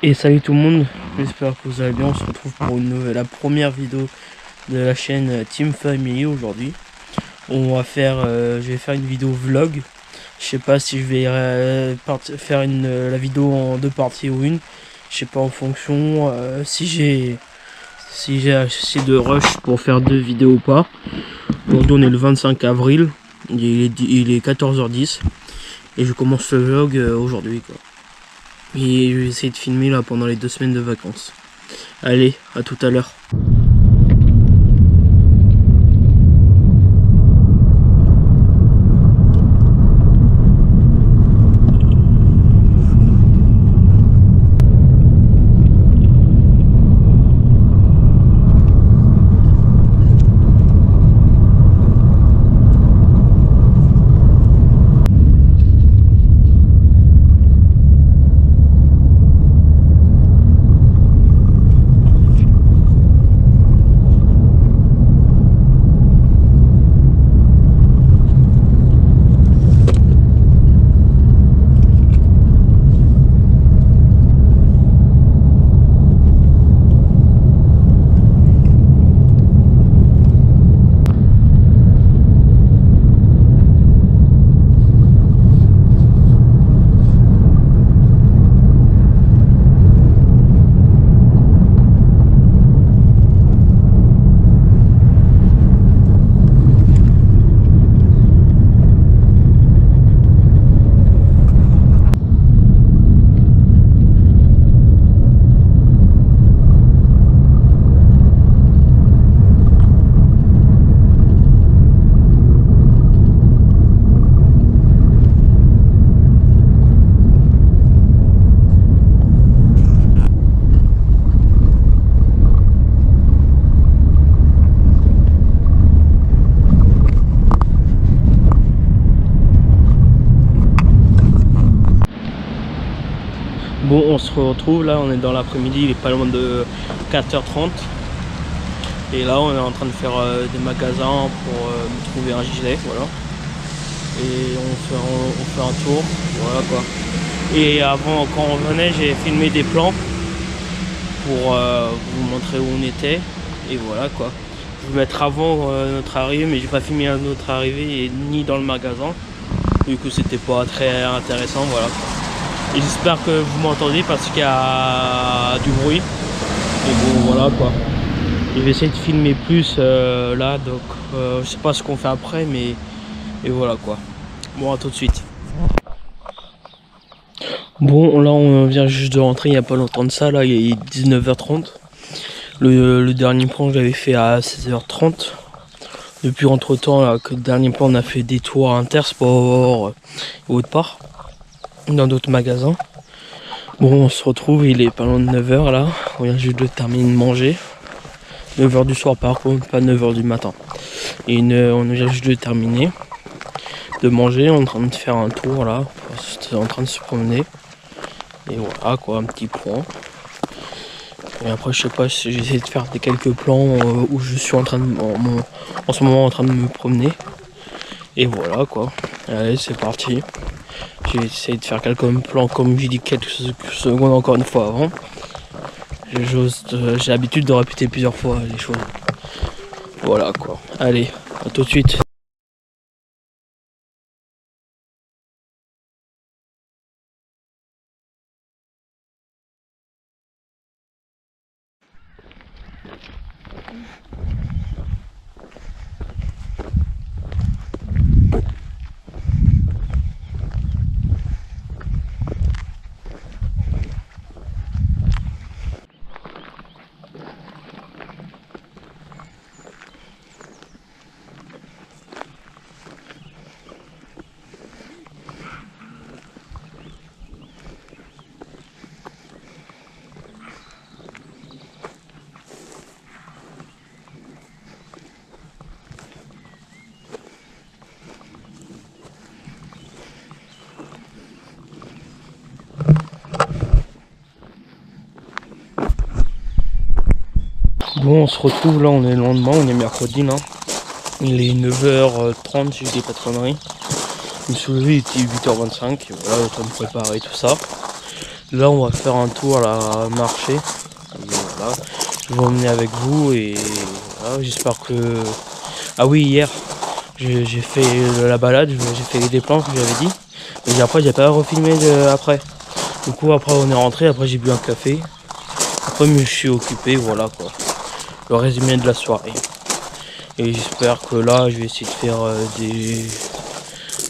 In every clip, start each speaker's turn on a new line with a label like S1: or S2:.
S1: Et salut tout le monde, j'espère que vous allez bien. On se retrouve pour la première vidéo de la chaîne Team Family aujourd'hui. On va faire, je vais faire une vidéo vlog. Je sais pas si je vais faire la vidéo en deux parties ou une. Je sais pas en fonction si j'ai assez de rush pour faire deux vidéos ou pas. Aujourd'hui on est le 25 avril, il est 14h10 et je commence le vlog aujourd'hui quoi. Et je vais essayer de filmer là pendant les 2 semaines de vacances. Allez, à tout à l'heure. Bon, on se retrouve là, on est dans l'après-midi, il est pas loin de 4h30. Et là, on est en train de faire des magasins pour me trouver un gilet, voilà. Et on fait un tour, voilà quoi. Et avant, quand on venait, j'ai filmé des plans pour vous montrer où on était. Et voilà quoi. Je vais mettre avant notre arrivée, mais j'ai pas filmé notre arrivée et ni dans le magasin. Du coup, c'était pas très intéressant, voilà quoi. Et j'espère que vous m'entendez parce qu'il y a du bruit. Et bon voilà quoi. Je vais essayer de filmer plus là, donc je sais pas ce qu'on fait après, mais et voilà quoi. Bon, à tout de suite. Bon, là on vient juste de rentrer il n'y a pas longtemps de ça, là il est 19h30. Le dernier plan je l'avais fait à 16h30. Depuis entre temps là, que le dernier plan on a fait des tours à Intersport et autre part. Dans d'autres magasins. Bon, on se retrouve, il est pas loin de 9h là. On vient juste de terminer de manger. 9h du soir par contre, pas 9h du matin. Et on vient juste de terminer de manger, on est en train de faire un tour là. On est en train de se promener. Et voilà quoi, un petit point. Et après je sais pas, j'essaie de faire quelques plans où je suis en train de en ce moment en train de me promener. Et voilà quoi. Allez, c'est parti. J'ai essayé de faire quelques plans comme j'ai dit quelques secondes encore une fois avant. J'ai l'habitude de répéter plusieurs fois les choses. Voilà quoi. Allez, à tout de suite. Bon, on se retrouve là, on est le lendemain, on est mercredi là. Il est 9h30 si je dis pas de conneries. Je me suis levé, il était 8h25, voilà, en train de préparer tout ça. Là on va faire un tour à la marché. Et voilà. Je vais vous emmener avec vous et voilà, j'espère que... Ah oui, hier j'ai fait la balade, j'ai fait des plans que j'avais dit. Et après j'ai pas refilmé après. Du coup après on est rentré, après j'ai bu un café. Après je me suis occupé, voilà quoi. Le résumé de la soirée. Et j'espère que là je vais essayer de faire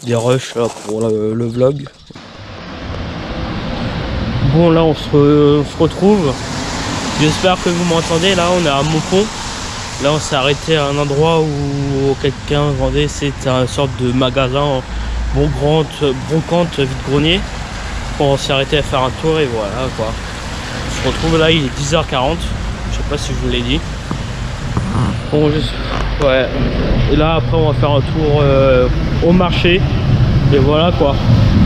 S1: des rushs là, pour le vlog. Bon là on se retrouve. J'espère que vous m'entendez. Là on est à Maucon. Là on s'est arrêté à un endroit où quelqu'un vendait, c'était une sorte de magasin brocante vide-grenier. On s'est arrêté à faire un tour et voilà quoi. On se retrouve là, il est 10h40. Je sais pas si je vous l'ai dit. Bon, ouais. Et là après on va faire un tour au marché. Et voilà quoi.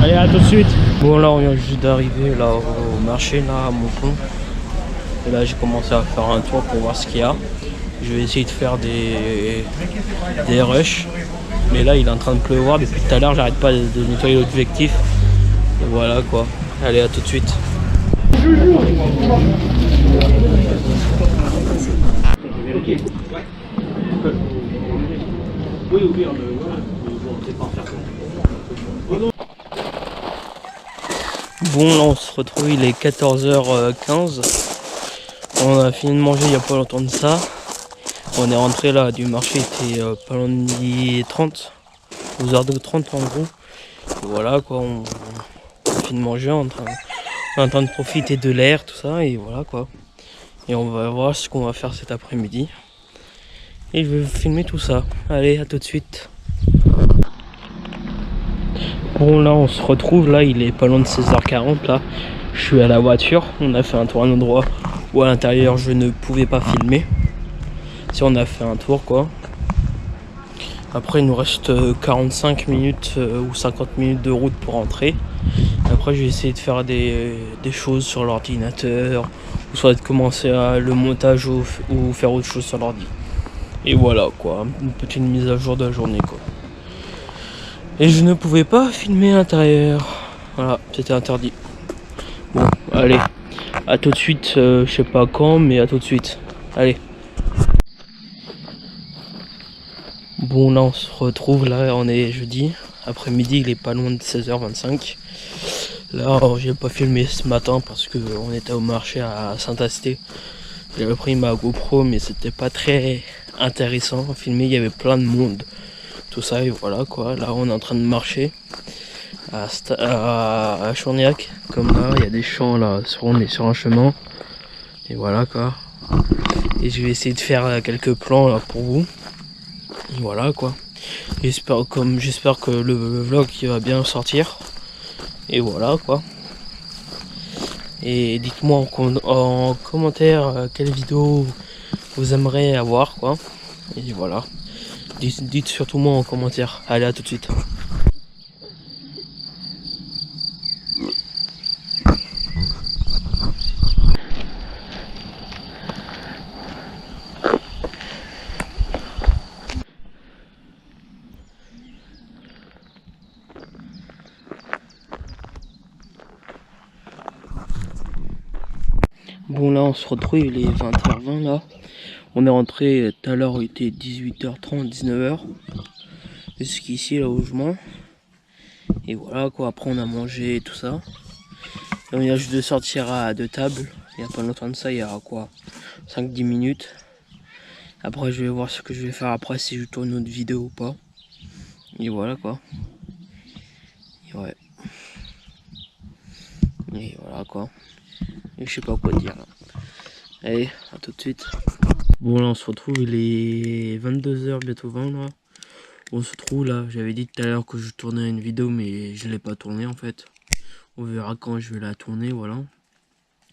S1: Allez, à tout de suite. Bon là on vient juste d'arriver là au marché là à Maucon. Et là j'ai commencé à faire un tour pour voir ce qu'il y a. Je vais essayer de faire des rushs. Mais là il est en train de pleuvoir depuis tout à l'heure, j'arrête pas de nettoyer l'objectif. Et voilà quoi. Allez, à tout de suite. Bon là on se retrouve, il est 14h15. On a fini de manger il n'y a pas longtemps de ça. On est rentré là du marché, il était pas loin de midi 30. 12h30 en gros. Et voilà quoi, on a fini de manger, on est en train de profiter de l'air, tout ça, et voilà quoi. Et on va voir ce qu'on va faire cet après-midi. Et je vais vous filmer tout ça. Allez, à tout de suite. Bon là on se retrouve, là il est pas loin de 16h40 là. Je suis à la voiture, on a fait un tour à un endroit où à l'intérieur je ne pouvais pas filmer. Si on a fait un tour quoi. Après il nous reste 45 minutes ou 50 minutes de route pour rentrer. Après je vais essayer de faire des choses sur l'ordinateur. Ou soit de commencer le montage ou faire autre chose sur l'ordi. Et voilà quoi, une petite mise à jour de la journée quoi. Et je ne pouvais pas filmer à l'intérieur. Voilà, c'était interdit. Bon, allez, à tout de suite, je sais pas quand, mais à tout de suite. Allez. Bon, là on se retrouve, là on est jeudi. Après-midi, il est pas loin de 16h25. Là, j'ai pas filmé ce matin parce que on était au marché à Saint-Asté. J'avais pris ma GoPro, mais c'était pas très intéressant à filmer, il y avait plein de monde. Tout ça, et voilà quoi. Là, on est en train de marcher à Chourniac, comme là, il y a des champs là, on est sur un chemin. Et voilà quoi. Et je vais essayer de faire quelques plans là pour vous. Et voilà quoi. J'espère que le vlog il va bien sortir. Et voilà quoi. Et dites-moi en commentaire quelle vidéo vous aimeriez avoir quoi. Et voilà. Dites surtout moi en commentaire. Allez, à tout de suite. Bon là on se retrouve, il est 20h20 là. On est rentré tout à l'heure, il était 18h30, 19h. Jusqu'ici là où je mange. Et voilà quoi, après on a mangé et tout ça. Et on vient juste de sortir à deux tables. Il n'y a pas longtemps de ça, il y a quoi 5-10 minutes. Après je vais voir ce que je vais faire après, si je tourne une autre vidéo ou pas. Et voilà quoi. Et ouais. Et voilà quoi. Et je sais pas quoi dire là. Allez, à tout de suite. Bon là on se retrouve, il est 22h bientôt 20 là. On se trouve là, j'avais dit tout à l'heure que je tournais une vidéo mais je l'ai pas tournée en fait. On verra quand je vais la tourner, voilà.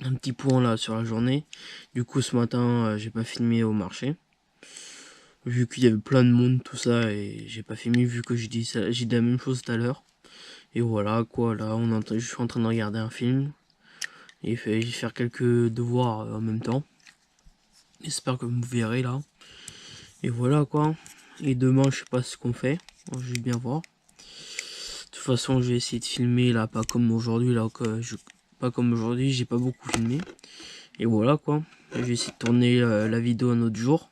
S1: Un petit point là sur la journée. Du coup ce matin j'ai pas filmé au marché. Vu qu'il y avait plein de monde tout ça et j'ai pas filmé vu que j'ai dit la même chose tout à l'heure. Et voilà quoi, là je suis en train de regarder un film. Et je vais faire quelques devoirs en même temps. J'espère que vous me verrez là. Et voilà quoi. Et demain je sais pas ce qu'on fait. Je vais bien voir. De toute façon je vais essayer de filmer là, pas comme aujourd'hui là que pas comme aujourd'hui, j'ai pas beaucoup filmé. Et voilà quoi, je vais essayer de tourner la vidéo un autre jour.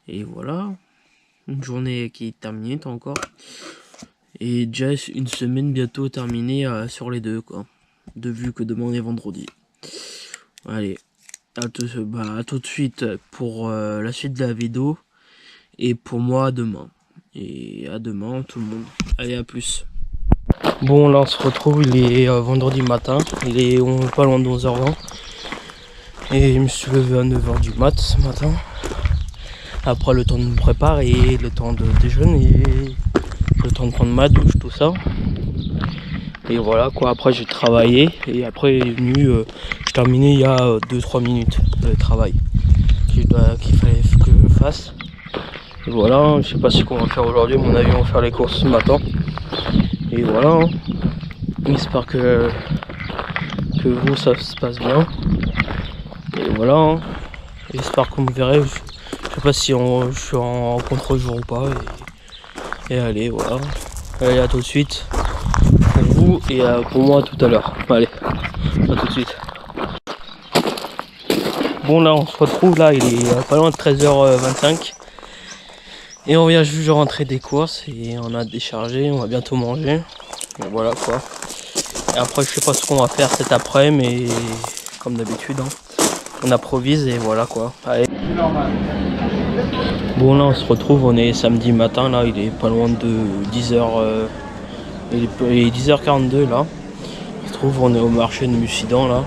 S1: Et voilà, une journée qui est terminée encore. Et déjà une semaine bientôt terminée sur les deux quoi. De vu que demain on est vendredi. Allez, à tout de suite pour la suite de la vidéo. Et pour moi demain. Et à demain tout le monde. Allez, à plus. Bon, là on se retrouve, il est vendredi matin. On est pas loin de 11h20. Et je me suis levé à 9h du mat ce matin. Après le temps de me préparer, le temps de déjeuner, le temps de prendre ma douche, tout ça. Et voilà quoi, après j'ai travaillé. Et après il est venu, j'ai terminé il y a 2-3 minutes de travail qu'il fallait que je fasse. Et voilà, je sais pas ce qu'on va faire aujourd'hui, à mon avis on va faire les courses ce matin. Et voilà, hein. J'espère que vous ça se passe bien. Et voilà, hein. J'espère que vous me verrez. Je sais pas si je suis en contre-jour ou pas. Et allez, voilà. Allez, à tout de suite. Pour vous et pour moi tout à l'heure. Allez, à tout de suite. Bon, là on se retrouve, là il est pas loin de 13h25. Et on vient juste de rentrer des courses et on a déchargé, on va bientôt manger. Et voilà quoi. Et après je sais pas ce qu'on va faire cet après, mais comme d'habitude, hein, on improvise et voilà quoi. Allez. Bon, là on se retrouve, on est samedi matin, là il est pas loin de 10h. Il est 10h42 là. On se trouve, on est au marché de Mussidan là.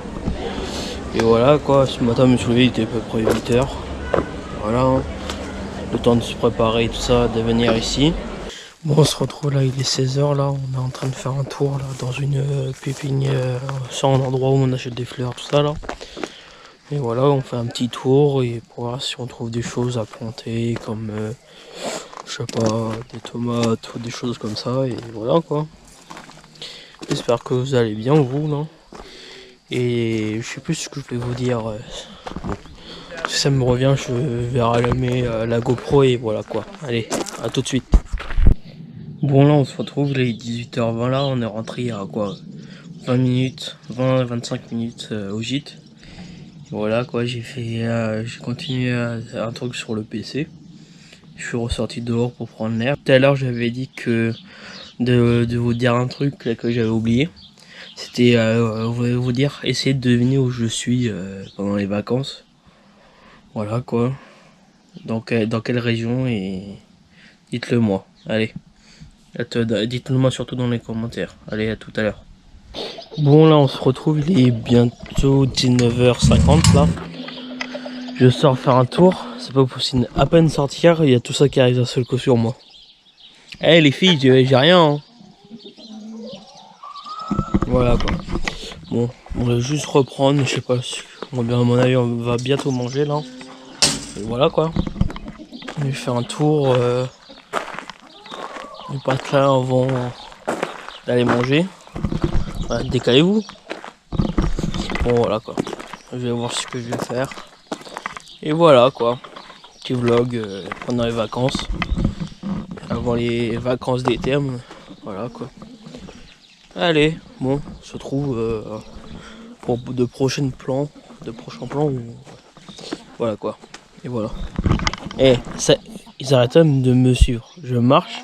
S1: Et voilà quoi, ce matin je me suis levé, il était à peu près 8h. Voilà, hein. Le temps de se préparer et tout ça, de venir ici. Bon, on se retrouve là, il est 16h là, on est en train de faire un tour là dans une pépinière, sur un endroit où on achète des fleurs, tout ça là. Et voilà, on fait un petit tour et pour voir si on trouve des choses à planter comme, je sais pas, des tomates ou des choses comme ça. Et voilà quoi. J'espère que vous allez bien vous là. Et je sais plus ce que je vais vous dire. Bon. Si ça me revient, je vais rallumer la GoPro et voilà quoi. Allez, à tout de suite. Bon, là on se retrouve, il est 18h20 là, on est rentré il y a quoi, 20 minutes, 20-25 minutes au gîte. Voilà quoi, j'ai continué un truc sur le PC. Je suis ressorti dehors pour prendre l'air. Tout à l'heure j'avais dit que de vous dire un truc là, que j'avais oublié. C'était vous dire, essayer de deviner où je suis pendant les vacances. Voilà quoi. Donc dans quelle région, et dites-le moi. Allez. Dites-le moi surtout dans les commentaires. Allez, à tout à l'heure. Bon, là on se retrouve, il est bientôt 19h50 là. Je sors faire un tour, c'est pas possible. À peine sortir, il y a tout ça qui arrive d'un seul coup sur moi. Eh les filles, j'ai rien. Hein. Voilà quoi. Bon, on va juste reprendre, je sais pas. À mon avis, on va bientôt manger là. Et voilà quoi. Je vais faire un tour. Du patelin avant d'aller manger. Voilà, décalez-vous. Bon voilà quoi. Je vais voir ce que je vais faire. Et voilà quoi. Petit vlog pendant les vacances. Avant les vacances d'été. Voilà quoi. Allez, bon, on se retrouve pour de prochains plans. Voilà quoi. Et voilà. Et ça, ils arrêtent même de me suivre. Je marche.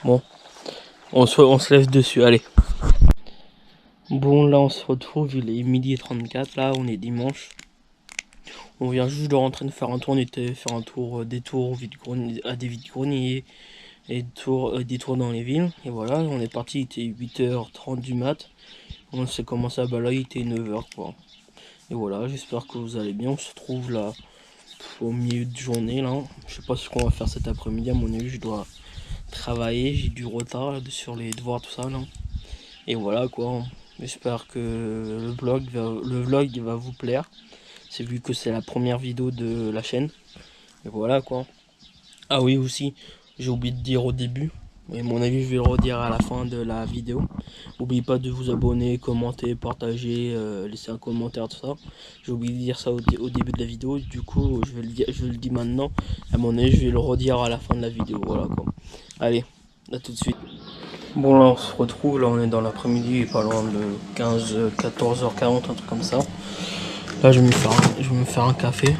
S1: Bon, on se lève dessus, allez. Bon, là on se retrouve, il est 12h34, là on est dimanche. On vient juste de rentrer de faire un tour, on était faire un tour, des tours à des vides-greniers et des tours dans les villes. Et voilà, on est parti, il était 8h30 du mat. On s'est commencé à balayer, il était 9h quoi. Et voilà, j'espère que vous allez bien. On se retrouve là au milieu de journée là. Je sais pas ce qu'on va faire cet après-midi, à mon avis je dois travailler, j'ai du retard là, sur les devoirs, tout ça là. Et voilà quoi. J'espère que le vlog va vous plaire. C'est vu que c'est la première vidéo de la chaîne. Et voilà quoi. Ah oui aussi, j'ai oublié de dire au début. Mais à mon avis je vais le redire à la fin de la vidéo. N'oubliez pas de vous abonner, commenter, partager, laisser un commentaire, tout ça. J'ai oublié de dire ça au début de la vidéo. Du coup je le dis maintenant. À mon avis je vais le redire à la fin de la vidéo. Voilà quoi. Allez, à tout de suite. Bon là on se retrouve, là on est dans l'après-midi, pas loin de 14h40, un truc comme ça. Là je vais me faire un café.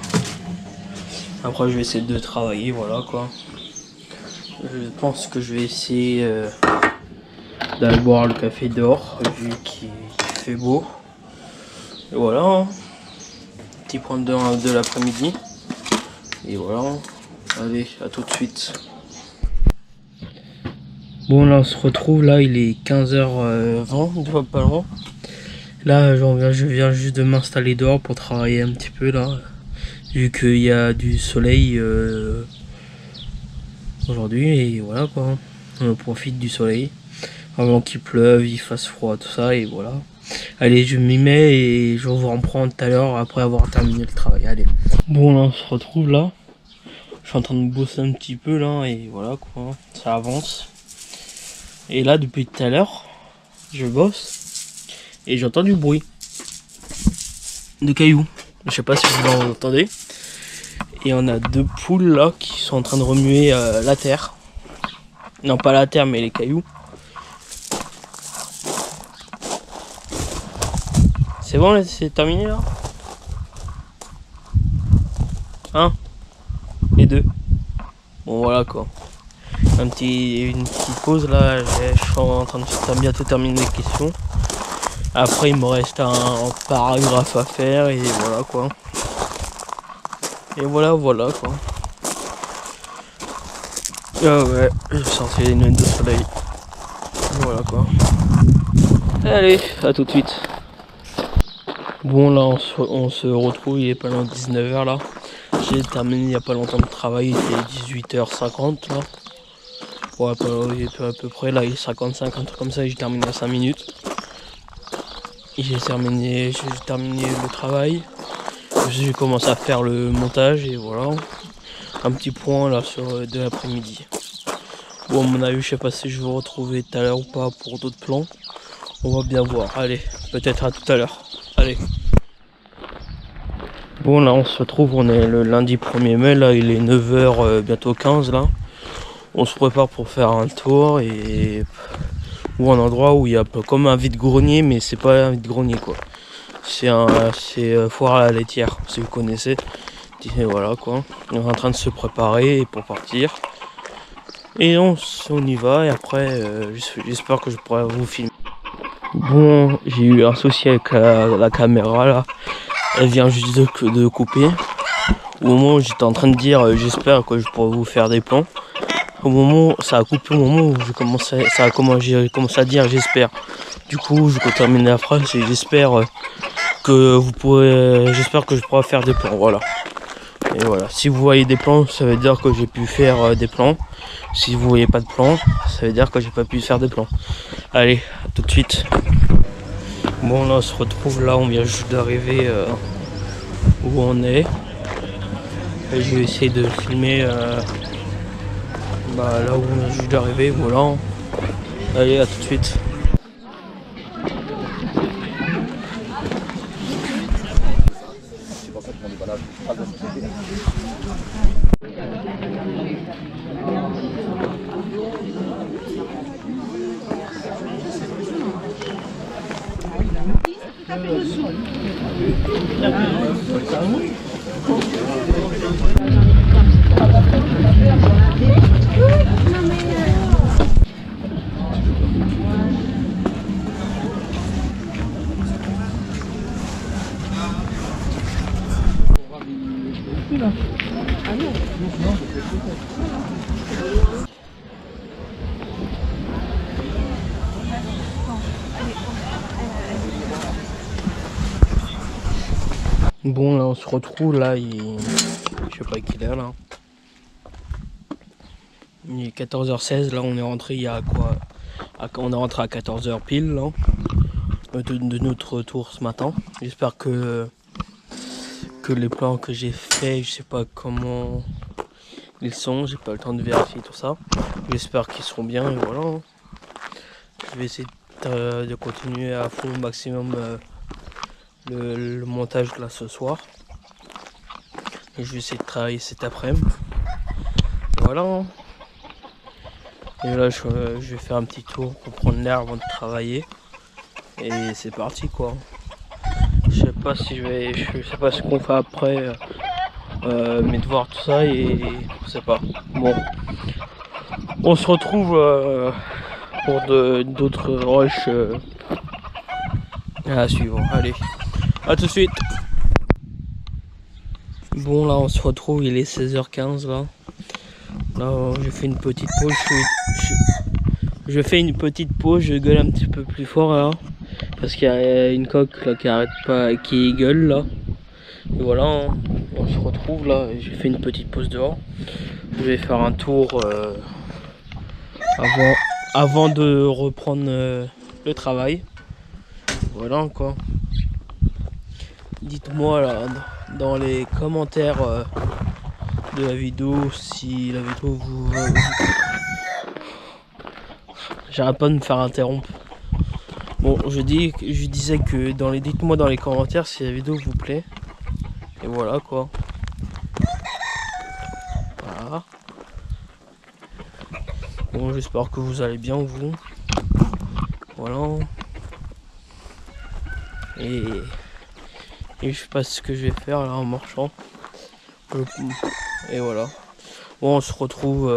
S1: Après je vais essayer de travailler, voilà quoi. Je pense que je vais essayer d'aller boire le café dehors, vu qu'il fait beau. Et voilà, hein. Petit point de l'après-midi. Et voilà, allez, à tout de suite. Bon là on se retrouve, là il est 15h20, pas loin. Là je viens juste de m'installer dehors pour travailler un petit peu là. Vu qu'il y a du soleil aujourd'hui et voilà quoi. On profite du soleil. Avant qu'il pleuve, il fasse froid, tout ça et voilà. Allez, je m'y mets et je vous reprends tout à l'heure après avoir terminé le travail. Allez. Bon là on se retrouve là. Je suis en train de bosser un petit peu là et voilà quoi. Ça avance. Et là depuis tout à l'heure, je bosse et j'entends du bruit. De cailloux. Je sais pas si vous l'entendez. Et on a deux poules là qui sont en train de remuer la terre. Non pas la terre mais les cailloux. C'est bon, c'est terminé là? Un et deux. Bon voilà quoi. Une petite pause là, je suis en train de bientôt terminer les questions. Après il me reste un paragraphe à faire et voilà quoi. Et voilà quoi. Ah ouais, j'ai sorti les lunettes de soleil. Voilà quoi. Allez, à tout de suite. Bon là on se retrouve, il est pas loin de 19h là. J'ai terminé il y a pas longtemps de travail, il était 18h50 là. Ouais, à peu près là, il est 55, un truc comme ça, et j'ai terminé à 5 minutes. J'ai terminé le travail. J'ai commencé à faire le montage et voilà. Un petit point là sur de l'après-midi. Bon, à mon avis, je sais pas si je vais vous retrouver tout à l'heure ou pas pour d'autres plans. On va bien voir. Allez, peut-être à tout à l'heure. Allez. Bon, là, on se retrouve, on est le lundi 1er mai, là, il est 9h, bientôt 15 là. On se prépare pour faire un tour ou un endroit où il y a comme un vide-grenier, mais c'est pas un vide-grenier quoi. C'est foire à la laitière, si vous connaissez. Et voilà quoi. On est en train de se préparer pour partir. Et on y va et après j'espère que je pourrai vous filmer. Bon, j'ai eu un souci avec la caméra là. Elle vient juste de couper. Au moment où j'étais en train de dire j'espère que je pourrai vous faire des plans. Au moment, ça a coupé au moment où j'ai commencé à dire j'espère. Du coup, je peux terminer la phrase et j'espère j'espère que je pourrai faire des plans. Voilà. Et voilà. Si vous voyez des plans, ça veut dire que j'ai pu faire des plans. Si vous voyez pas de plans, ça veut dire que j'ai pas pu faire des plans. Allez, à tout de suite. Bon, là, on se retrouve là. On vient juste d'arriver où on est. Et je vais essayer de filmer. Là où on est juste d'arriver, voilà. Allez, à tout de suite. Bon là on se retrouve là, je sais pas quelle heure là. Il est 14h16, là on est rentré il y a quoi, on est rentré à 14h pile là, de notre retour ce matin. J'espère que les plans que j'ai fait, je sais pas comment ils sont, j'ai pas le temps de vérifier tout ça. J'espère qu'ils seront bien et voilà. Je vais essayer de continuer à fond au maximum le montage là ce soir. Et je vais essayer de travailler cet après-midi. Voilà. Et là je vais faire un petit tour pour prendre l'air avant de travailler. Et c'est parti quoi. Je sais pas si je sais pas ce qu'on fait après mes devoirs tout ça et je sais pas. Bon, on se retrouve pour d'autres rushs à suivre. Allez, à tout de suite. Bon là on se retrouve, il est 16h15 là. Là j'ai fait une petite pause, je fais une petite pause, je gueule un petit peu plus fort là. Parce qu'il y a une coque là qui arrête pas, qui gueule là. Et voilà, hein, on se retrouve là, j'ai fait une petite pause dehors. Je vais faire un tour avant de reprendre le travail. Voilà quoi. Dites-moi là dans les commentaires de la vidéo si la vidéo vous... J'arrête pas de me faire interrompre. Bon, je disais que dites-moi dans les commentaires si la vidéo vous plaît. Et voilà quoi. Voilà. Bon, j'espère que vous allez bien vous. Voilà. Et je sais pas ce que je vais faire là en marchant. Et voilà. Bon, on se retrouve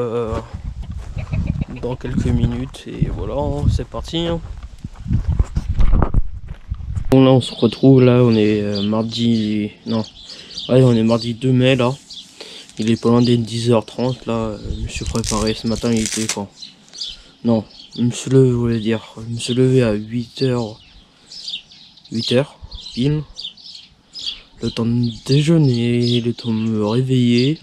S1: dans quelques minutes et voilà, hein, c'est parti. Hein. Bon là on se retrouve là, on est mardi. Non. Ouais, on est mardi 2 mai là. Il est pas loin des 10h30 là. Je me suis préparé ce matin, il était quand? Non, je me suis levé, je voulais dire. Je me suis levé à 8h. 8h pile. Le temps de déjeuner, le temps de me réveiller,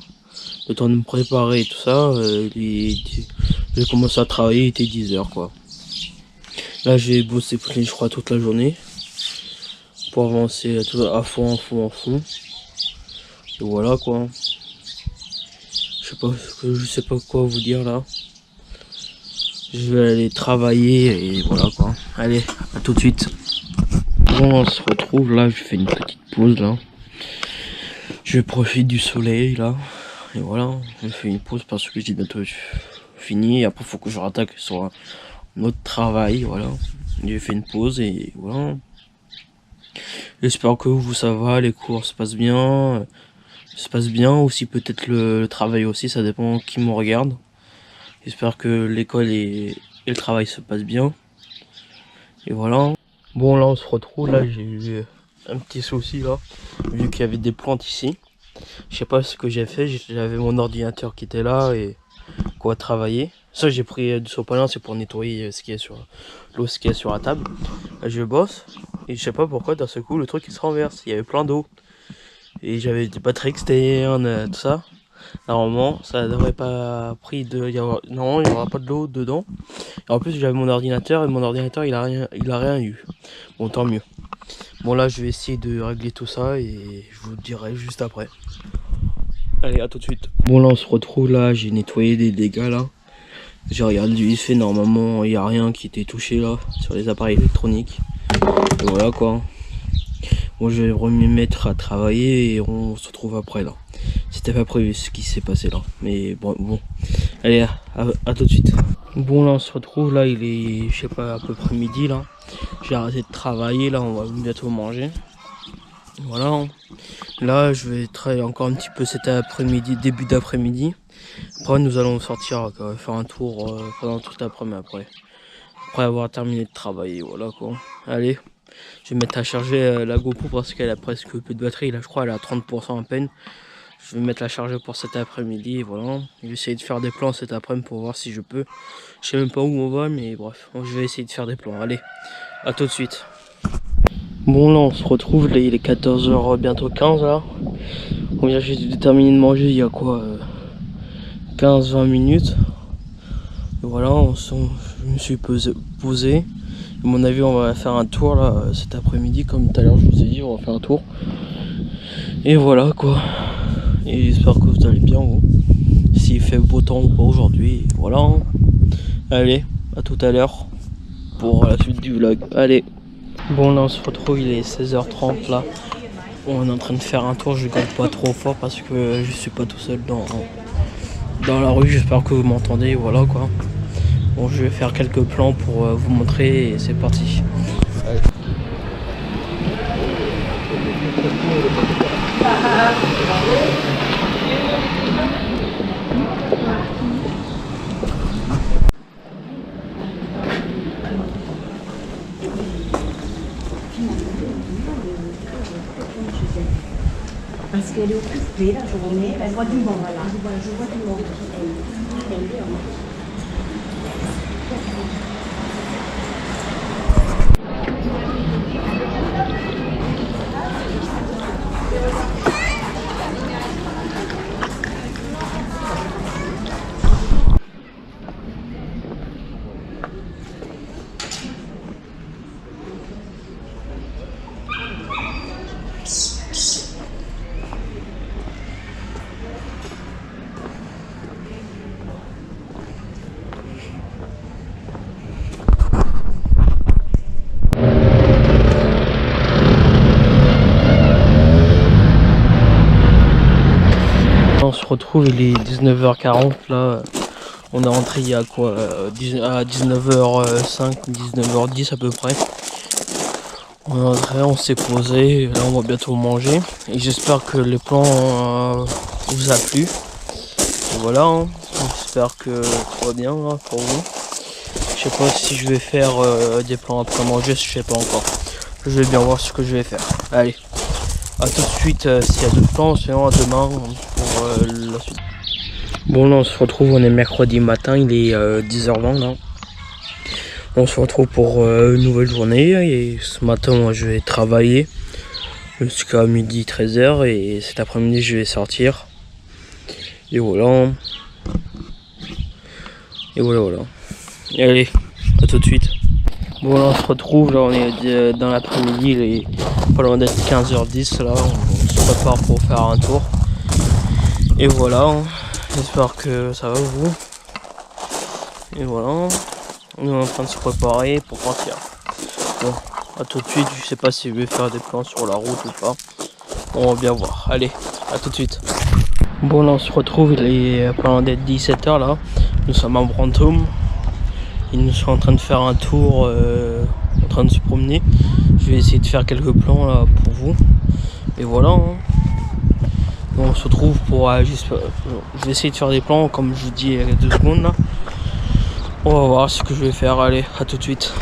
S1: le temps de me préparer et tout ça. J'ai commencé à travailler, il était 10h quoi. Là j'ai bossé je crois toute la journée. Pour avancer à fond. Et voilà quoi. Je sais pas quoi vous dire là. Je vais aller travailler et voilà quoi. Allez, à tout de suite. Bon, on se retrouve là, je fais une petite pause là. Je profite du soleil là. Et voilà, je fais une pause parce que j'ai bientôt fini. Et après, faut que je rattaque sur un autre travail. Voilà, j'ai fait une pause et voilà. J'espère que vous ça va, les cours se passent bien. Aussi peut-être le travail aussi, ça dépend qui me regarde. J'espère que l'école et le travail se passent bien. Et voilà. Bon là on se retrouve, là j'ai eu un petit souci là, vu qu'il y avait des plantes ici. Je sais pas ce que j'ai fait, j'avais mon ordinateur qui était là et quoi travailler. Ça j'ai pris du sopalin, c'est pour nettoyer ce qui est sur l'eau, ce qui est sur la table. Là, je bosse et je sais pas pourquoi d'un seul coup le truc il se renverse, il y avait plein d'eau. Et j'avais des batteries externes, tout ça. Normalement ça n'aurait pas pris de... Normalement il n'y aura pas de l'eau dedans. Et en plus j'avais mon ordinateur et mon ordinateur il a rien eu. Bon tant mieux. Bon là je vais essayer de régler tout ça et je vous dirai juste après. Allez, à tout de suite. Bon là on se retrouve là, j'ai nettoyé des dégâts là. J'ai regardé du fait, normalement il n'y a rien qui était touché là sur les appareils électroniques. Et voilà quoi. Bon je vais me mettre à travailler et on se retrouve après là. C'était pas prévu ce qui s'est passé là. Mais bon. Allez, à tout de suite. Bon là on se retrouve là, il est je sais pas à peu près midi là. J'ai arrêté de travailler là, on va bientôt manger. Voilà. Là je vais travailler encore un petit peu cet après-midi, début d'après-midi. Après nous allons sortir faire un tour pendant toute l'après-midi après avoir terminé de travailler. Voilà quoi. Allez, je vais mettre à charger la GoPro parce qu'elle a presque peu de batterie. Là je crois elle a 30% à peine. Je vais mettre la charger pour cet après-midi, voilà. Je vais essayer de faire des plans cet après-midi pour voir si je peux. Je sais même pas où on va, mais bref, je vais essayer de faire des plans. Allez, à tout de suite. Bon là on se retrouve, là il est 14h bientôt 15 là. On vient juste de terminer de manger il y a quoi 15-20 minutes. Et voilà, je me suis posé. À mon avis on va faire un tour là cet après-midi, comme tout à l'heure je vous ai dit, on va faire un tour. Et voilà quoi. Et j'espère que vous allez bien vous. S'il fait beau temps ou pas aujourd'hui, voilà. Hein. Allez, à tout à l'heure pour la suite du vlog. Allez. Bon là on se retrouve, il est 16h30 là. On est en train de faire un tour, je gueule pas trop fort parce que je suis pas tout seul dans la rue, j'espère que vous m'entendez, voilà quoi. Bon, je vais faire quelques plans pour vous montrer et c'est parti. Allez.
S2: Parce qu'elle est occupée la journée, elle voit du monde, voilà. Je vois du monde.
S1: On se retrouve, il est 19h40 là. On est rentré il y a quoi à 19h05, 19h10 à peu près. On est rentré, on s'est posé, là on va bientôt manger. Et j'espère que les plans vous a plu. Et voilà, hein. J'espère que tout va bien là, pour vous. Je sais pas si je vais faire des plans après manger, je sais pas encore. Je vais bien voir ce que je vais faire. Allez, à tout de suite s'il y a d'autres plans, sinon à demain pour la suite. Bon là on se retrouve, on est mercredi matin, il est 10h20 là. On se retrouve pour une nouvelle journée et ce matin moi je vais travailler jusqu'à midi 13h et cet après-midi je vais sortir. Et voilà. Et voilà. Et allez, à tout de suite. Bon là on se retrouve, là on est dans l'après-midi, il est pas loin d'être 15h10 là, on se prépare pour faire un tour. Et voilà, hein. J'espère que ça va vous. Et voilà, on est en train de se préparer pour partir. Bon, à tout de suite, je sais pas si je vais faire des plans sur la route ou pas. On va bien voir. Allez, à tout de suite. Bon là on se retrouve, il est pas loin d'être 17h là. Nous sommes à Brantôme. Ils nous sont en train de faire un tour, en train de se promener. Je vais essayer de faire quelques plans là pour vous. Et voilà. Hein. On se retrouve pour je vais essayer de faire des plans comme je vous dis il y a 2 secondes là. On va voir ce que je vais faire. Allez, à tout de suite.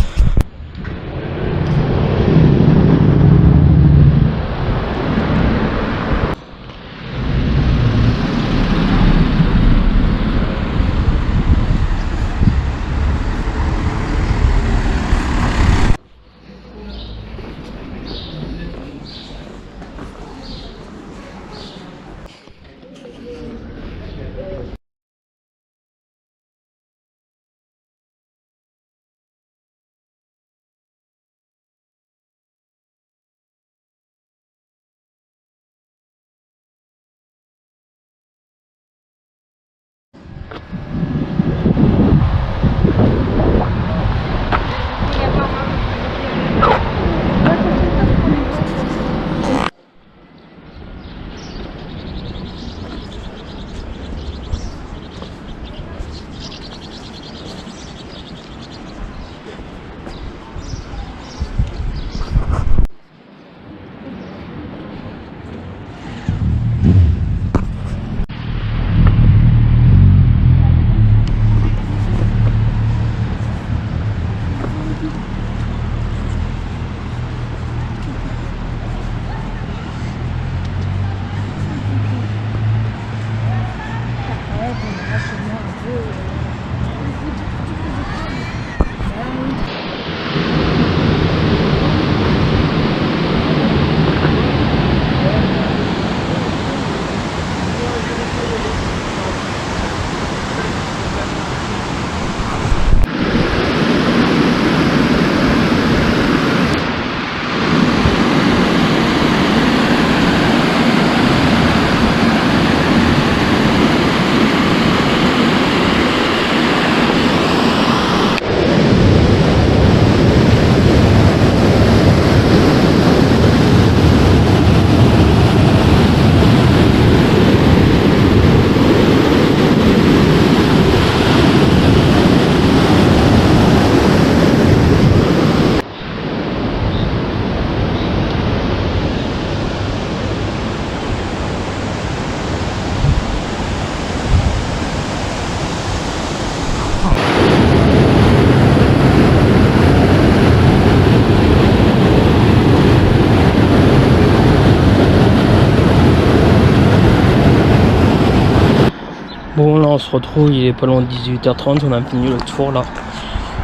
S1: Bon là on se retrouve, il est pas loin de 18h30, on a fini le tour là.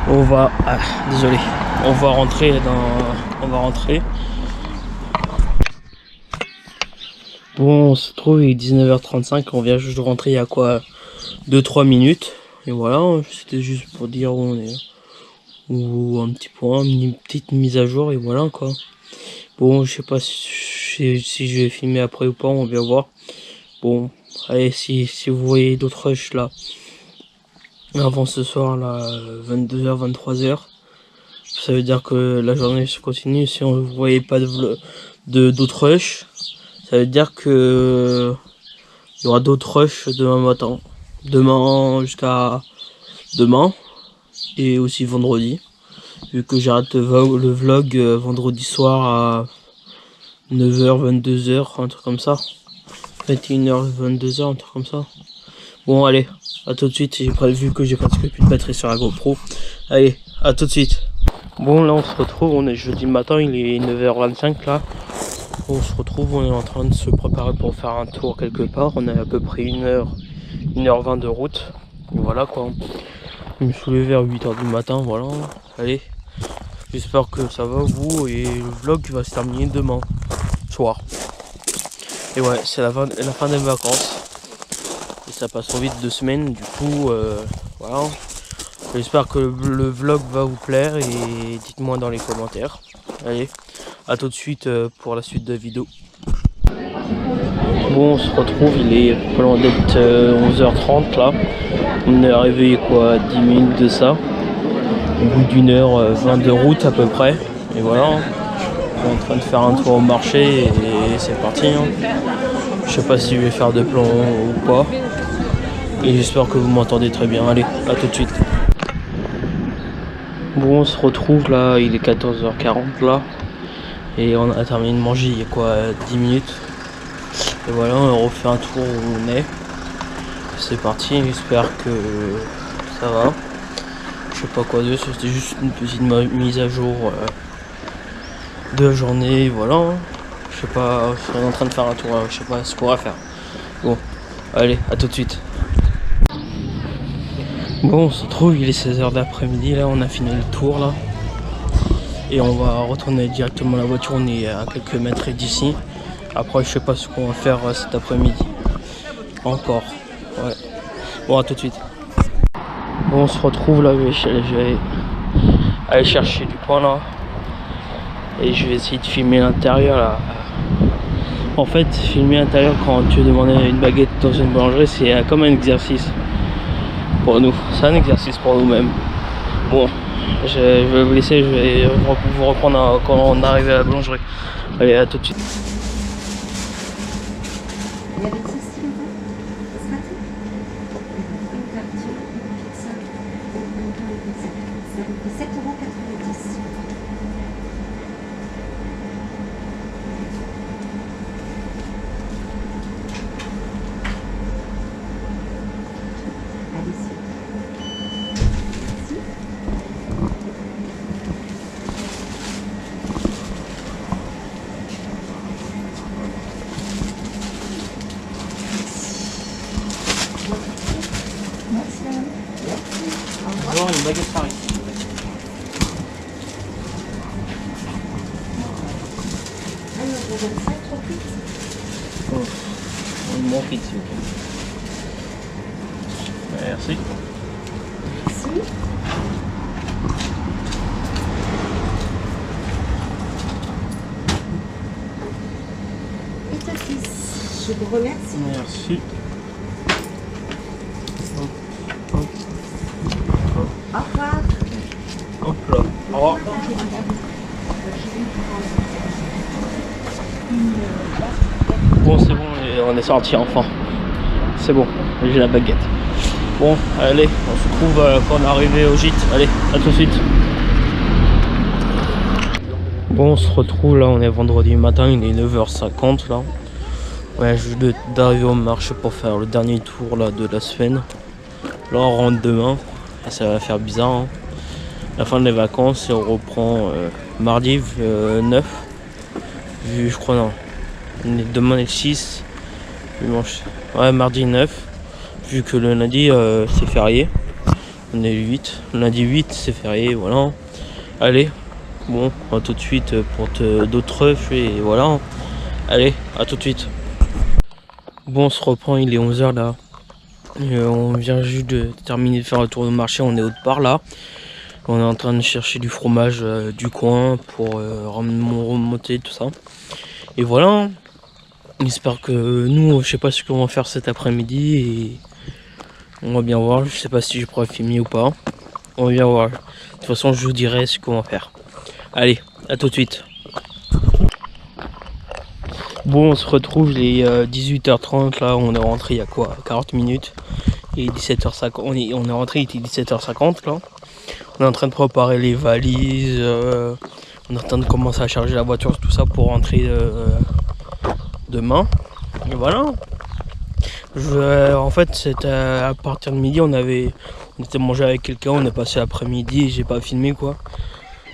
S1: On va... Ah, désolé. On va rentrer dans... On va rentrer. Bon on se trouve, il est 19h35, on vient juste de rentrer il y a quoi 2-3 minutes. Et voilà, c'était juste pour dire où on est. Ou un petit point, une petite mise à jour et voilà quoi. Bon je sais pas si je vais filmer après ou pas, on va voir. Bon, allez, si vous voyez d'autres rushs là, avant ce soir là, 22h, 23h, ça veut dire que la journée se continue. Si on ne voyait pas d'autres rushs, ça veut dire que il y aura d'autres rushs demain matin. Demain jusqu'à demain et aussi vendredi. Vu que j'arrête le vlog vendredi soir à 9h, 22h, un truc comme ça. 21h, 22h, un truc comme ça. Bon allez, à tout de suite, j'ai prévu que j'ai presque plus de batterie sur la GoPro. Allez, à tout de suite. Bon là on se retrouve, on est jeudi matin, il est 9h25 là. On se retrouve, on est en train de se préparer pour faire un tour quelque part. On a à peu près 1h20 de route. Et voilà quoi. Je me suis levé vers 8h du matin, voilà. Allez, j'espère que ça va vous et le vlog va se terminer demain soir. Et ouais, c'est la fin des vacances. Et ça passe trop vite, 2 semaines, du coup, voilà. J'espère que le vlog va vous plaire et dites-moi dans les commentaires. Allez, à tout de suite pour la suite de la vidéo. Bon, on se retrouve, il est pas loin d'être 11h30 là. On est arrivé quoi, 10 minutes de ça. Au bout d'1h20 de route à peu près. Et voilà, on est en train de faire un tour au marché et c'est parti. Hein. Je sais pas si je vais faire de plan ou pas. Et j'espère que vous m'entendez très bien. Allez, à tout de suite. Bon, on se retrouve là, il est 14h40 là. Et on a terminé de manger il y a quoi, 10 minutes. Et voilà, on refait un tour où on est. C'est parti, j'espère que ça va. Je sais pas quoi d'autre, c'était juste une petite mise à jour de la journée, voilà. Je sais pas, on est en train de faire un tour, je sais pas ce qu'on va faire. Bon, allez, à tout de suite. Bon, on se trouve, il est 16h d'après-midi, là, on a fini le tour, là. Et on va retourner directement à la voiture, on est à quelques mètres d'ici. Après, je sais pas ce qu'on va faire cet après-midi. Encore, ouais. Bon, à tout de suite. Bon, on se retrouve, là, je vais aller chercher du pain, là. Et je vais essayer de filmer l'intérieur, là. En fait, filmer l'intérieur quand tu demandes une baguette dans une boulangerie, c'est comme un exercice. Pour nous, c'est un exercice pour nous-mêmes. Bon, je vais vous laisser, je vais vous reprendre quand on arrive à la boulangerie. Allez, à tout de suite. Bonjour, une baguette Paris. Une mon frites, s'il vous plaît. Merci.
S2: Merci. Et ta fils. Je vous remercie.
S1: Merci.
S2: Au revoir.
S1: Hop là. Au revoir. Bon, c'est bon, on est sorti enfin. C'est bon, j'ai la baguette. Bon, allez, on se retrouve quand on est arrivé au gîte. Allez, à tout de suite. Bon, on se retrouve là, on est vendredi matin, il est 9h50 là. Ouais, je viens d'arriver au marché pour faire le dernier tour là de la semaine. Là, on rentre demain. Ça va faire bizarre. Hein. La fin des vacances et on reprend mardi 9. Je crois non. Demain est le 6. Dimanche. Ouais, mardi 9. vu que le lundi c'est férié. On est le 8, lundi 8 c'est férié, voilà. Allez, bon, à tout de suite pour d'autres refs et voilà. Allez, à tout de suite. Bon, on se reprend, il est 11h là. On vient juste de terminer de faire un tour de marché, on est autre part là. On est en train de chercher du fromage du coin pour remonter tout ça. Et voilà. J'espère que nous, je sais pas ce qu'on va faire cet après-midi et on va bien voir. Je sais pas si je pourrais filmer ou pas. On va bien voir. De toute façon, je vous dirai ce qu'on va faire. Allez, à tout de suite. Bon, on se retrouve les 18h30 là. On est rentré il y a quoi, 40 minutes. Et 17h50. On est rentré, il était 17h50 là. On est en train de préparer les valises. On est en train de commencer à charger la voiture, tout ça pour rentrer demain. Et voilà. En fait, c'était à partir de midi, on était mangé avec quelqu'un, on est passé l'après-midi et j'ai pas filmé quoi.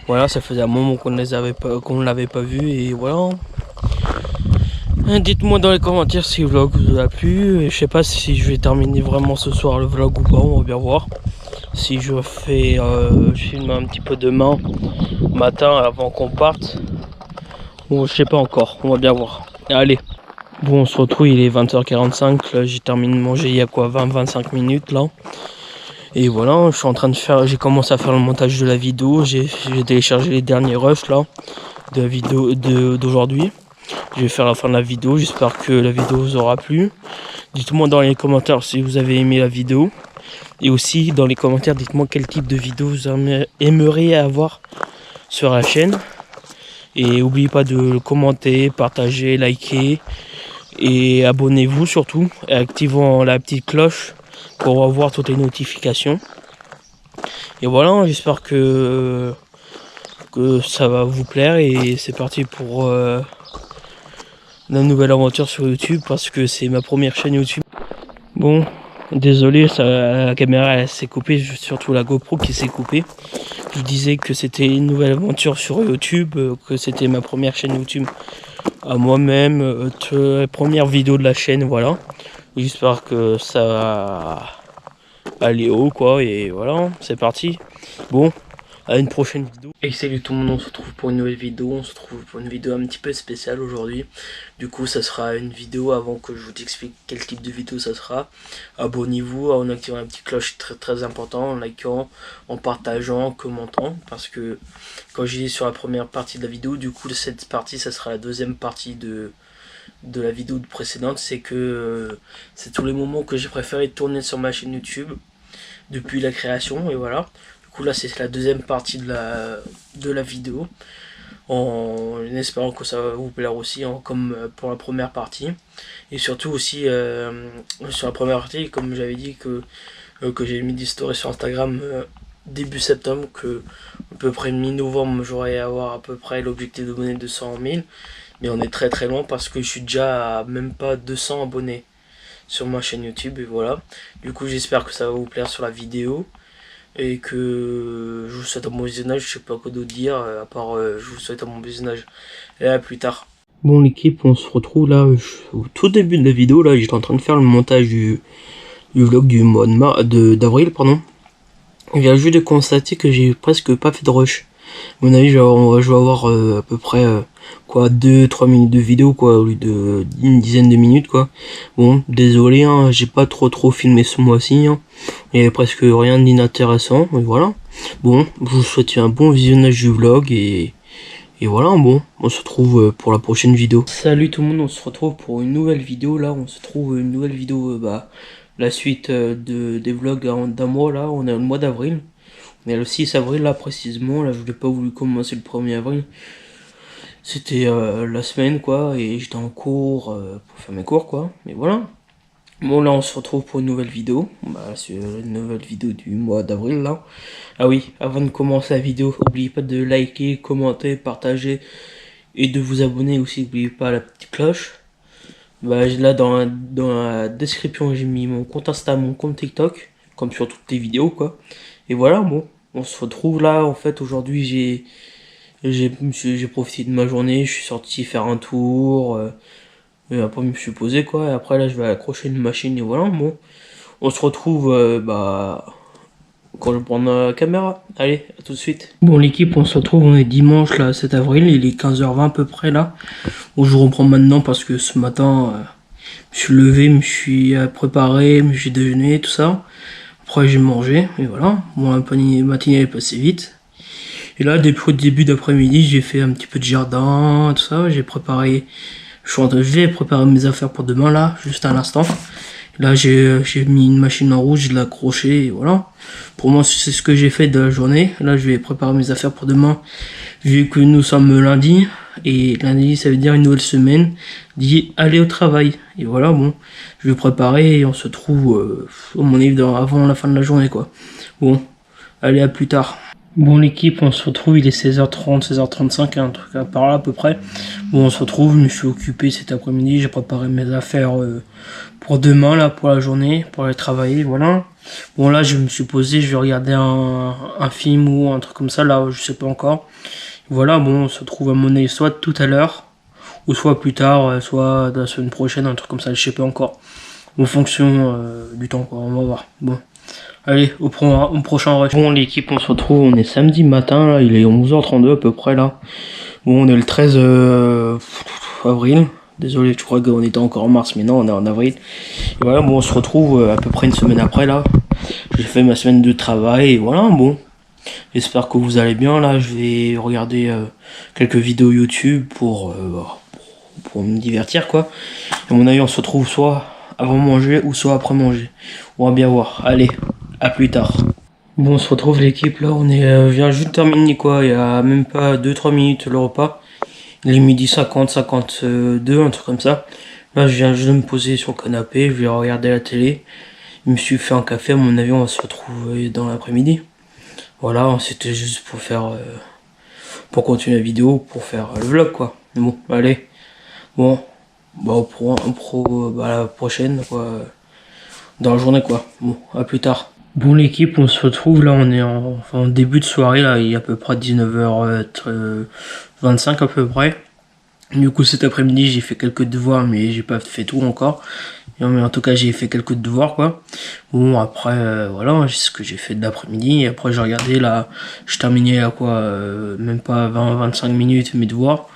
S1: Voilà, ça faisait un moment qu'on ne l'avait pas vu et voilà. Dites-moi dans les commentaires si le vlog vous a plu. Et je sais pas si je vais terminer vraiment ce soir le vlog ou pas, on va bien voir. Si je filme un petit peu demain matin avant qu'on parte. Bon, je sais pas encore, on va bien voir. Allez. Bon, on se retrouve, il est 20h45, là j'ai terminé de manger il y a quoi, 20-25 minutes là. Et voilà, je suis en train de faire, j'ai commencé à faire le montage de la vidéo, j'ai téléchargé les derniers rushs là, de la vidéo d'aujourd'hui. Je vais faire la fin de la vidéo, j'espère que la vidéo vous aura plu. Dites-moi dans les commentaires si vous avez aimé la vidéo. Et aussi dans les commentaires, dites-moi quel type de vidéo vous aimeriez avoir sur la chaîne. Et n'oubliez pas de commenter, partager, liker. Et abonnez-vous surtout, et activez la petite cloche pour avoir toutes les notifications. Et voilà, j'espère que ça va vous plaire et c'est parti pour la nouvelle aventure sur YouTube parce que c'est ma première chaîne YouTube. Bon, désolé, la caméra elle s'est coupée, surtout la GoPro qui s'est coupée. Je disais que c'était une nouvelle aventure sur YouTube, que c'était ma première chaîne YouTube à moi-même, première vidéo de la chaîne, voilà. J'espère que ça va aller haut quoi et voilà, c'est parti. Bon, à une prochaine vidéo. Et salut tout le monde, on se retrouve pour une nouvelle vidéo, on se retrouve pour une vidéo un petit peu spéciale aujourd'hui. Du coup ça sera une vidéo avant que je vous explique quel type de vidéo ça sera. Abonnez-vous en activant la petite cloche, très très important, en likant, en partageant, en commentant. Parce que quand j'ai dit sur la première partie de la vidéo, du coup cette partie ça sera la deuxième partie de la vidéo précédente. C'est que c'est tous les moments que j'ai préféré tourner sur ma chaîne YouTube depuis la création et voilà. Du coup là c'est la deuxième partie de la vidéo, en espérant que ça va vous plaire aussi comme pour la première partie. Et surtout aussi sur la première partie, comme j'avais dit que j'ai mis des stories sur Instagram début septembre, que à peu près mi-novembre j'aurais à peu près l'objectif de donner 200 000. Mais on est très très loin parce que je suis déjà à même pas 200 abonnés sur ma chaîne YouTube et voilà. Du coup j'espère que ça va vous plaire sur la vidéo et que je vous souhaite un bon visionnage. Je sais pas quoi d'autre dire à part je vous souhaite un bon visionnage et à plus tard. Bon l'équipe, on se retrouve là au tout début de la vidéo. Là j'étais en train de faire le montage du vlog du mois d'avril pardon. Je viens juste de constater que j'ai presque pas fait de rush. À mon avis je vais avoir à peu près quoi 2-3 minutes de vidéo quoi au lieu de une dizaine de minutes quoi. Bon désolé hein, j'ai pas trop filmé ce mois-ci hein. Il y avait presque rien d'inintéressant et voilà. Bon, je vous souhaite un bon visionnage du vlog et voilà. Bon, on se retrouve pour la prochaine vidéo. Salut tout le monde, on se retrouve pour une nouvelle vidéo. Là on se trouve une nouvelle vidéo, la suite des vlogs d'un mois. Là on est le mois d'avril, on est le 6 avril là précisément. Là je n'ai pas voulu commencer le 1er avril, c'était la semaine quoi, et j'étais en cours pour faire mes cours quoi, mais voilà. Bon là on se retrouve pour une nouvelle vidéo, c'est une nouvelle vidéo du mois d'avril là. Ah oui, avant de commencer la vidéo, n'oubliez pas de liker, commenter, partager et de vous abonner aussi, n'oubliez pas la petite cloche. Là dans la description j'ai mis mon compte Insta, mon compte TikTok, comme sur toutes les vidéos quoi. Et voilà, bon, on se retrouve là. En fait aujourd'hui j'ai profité de ma journée, je suis sorti faire un tour, et après je me suis posé quoi, et après là je vais accrocher une machine et voilà. Bon, On se retrouve quand je prends la caméra. Allez, à tout de suite. Bon l'équipe, on se retrouve, on est dimanche là, 7 avril, il est 15h20 à peu près là. Bon, je reprends maintenant parce que ce matin, je me suis levé, me suis préparé, me suis déjeuné, tout ça. Après j'ai mangé, et voilà. Bon, la matinée est passée vite. Et là, depuis le début d'après-midi, j'ai fait un petit peu de jardin, tout ça. J'ai préparé, je vais préparer mes affaires pour demain là, juste à l'instant. Là, j'ai mis une machine en rouge, je l'ai accrochée, et voilà. Pour moi, c'est ce que j'ai fait de la journée. Là, je vais préparer mes affaires pour demain, vu que nous sommes lundi. Et lundi, ça veut dire une nouvelle semaine, dit aller au travail. Et voilà, bon, je vais préparer et on se trouve, à mon avis, avant la fin de la journée, quoi. Bon, allez, à plus tard. Bon l'équipe, on se retrouve, il est 16h30, 16h35, un truc par là à peu près. Bon, on se retrouve, je me suis occupé cet après-midi, j'ai préparé mes affaires pour demain, là, pour la journée, pour aller travailler, voilà. Bon là, je me suis posé, je vais regarder un film ou un truc comme ça, là, je sais pas encore. Voilà, bon, on se retrouve à mon avis soit tout à l'heure, ou soit plus tard, soit la semaine prochaine, un truc comme ça, je sais pas encore. En fonction du temps, quoi, on va voir. Bon. Allez, au prochain rush. Bon l'équipe, on se retrouve, on est samedi matin, là, il est 11h32 à peu près là. Bon, on est le 13 avril. Désolé, je crois qu'on était encore en mars, mais non, on est en avril. Et voilà, bon, on se retrouve à peu près une semaine après là. J'ai fait ma semaine de travail, et voilà, bon. J'espère que vous allez bien là, je vais regarder quelques vidéos YouTube pour me divertir quoi. À mon avis, on se retrouve soit avant manger ou soit après manger. On va bien voir. Allez, à plus tard. Bon, on se retrouve l'équipe là, on est vient juste de terminer quoi, il y a même pas 2-3 minutes le repas. Il est midi 50, 52, un truc comme ça. Là, je viens juste de me poser sur le canapé, je vais regarder la télé. Je me suis fait un café, à mon avis, on va se retrouver dans l'après-midi. Voilà, c'était juste pour faire pour continuer la vidéo, pour faire le vlog quoi. Bon, allez. Bon, la prochaine quoi, dans la journée quoi. Bon, à plus tard. Bon l'équipe, on se retrouve là, on est en début de soirée là, il est à peu près 19h25 à peu près. Du coup cet après-midi j'ai fait quelques devoirs mais j'ai pas fait tout encore. Mais en tout cas j'ai fait quelques devoirs quoi. Bon après voilà, c'est ce que j'ai fait de l'après-midi. Et après j'ai regardé là, je terminais à quoi, même pas 20-25 minutes mes devoirs.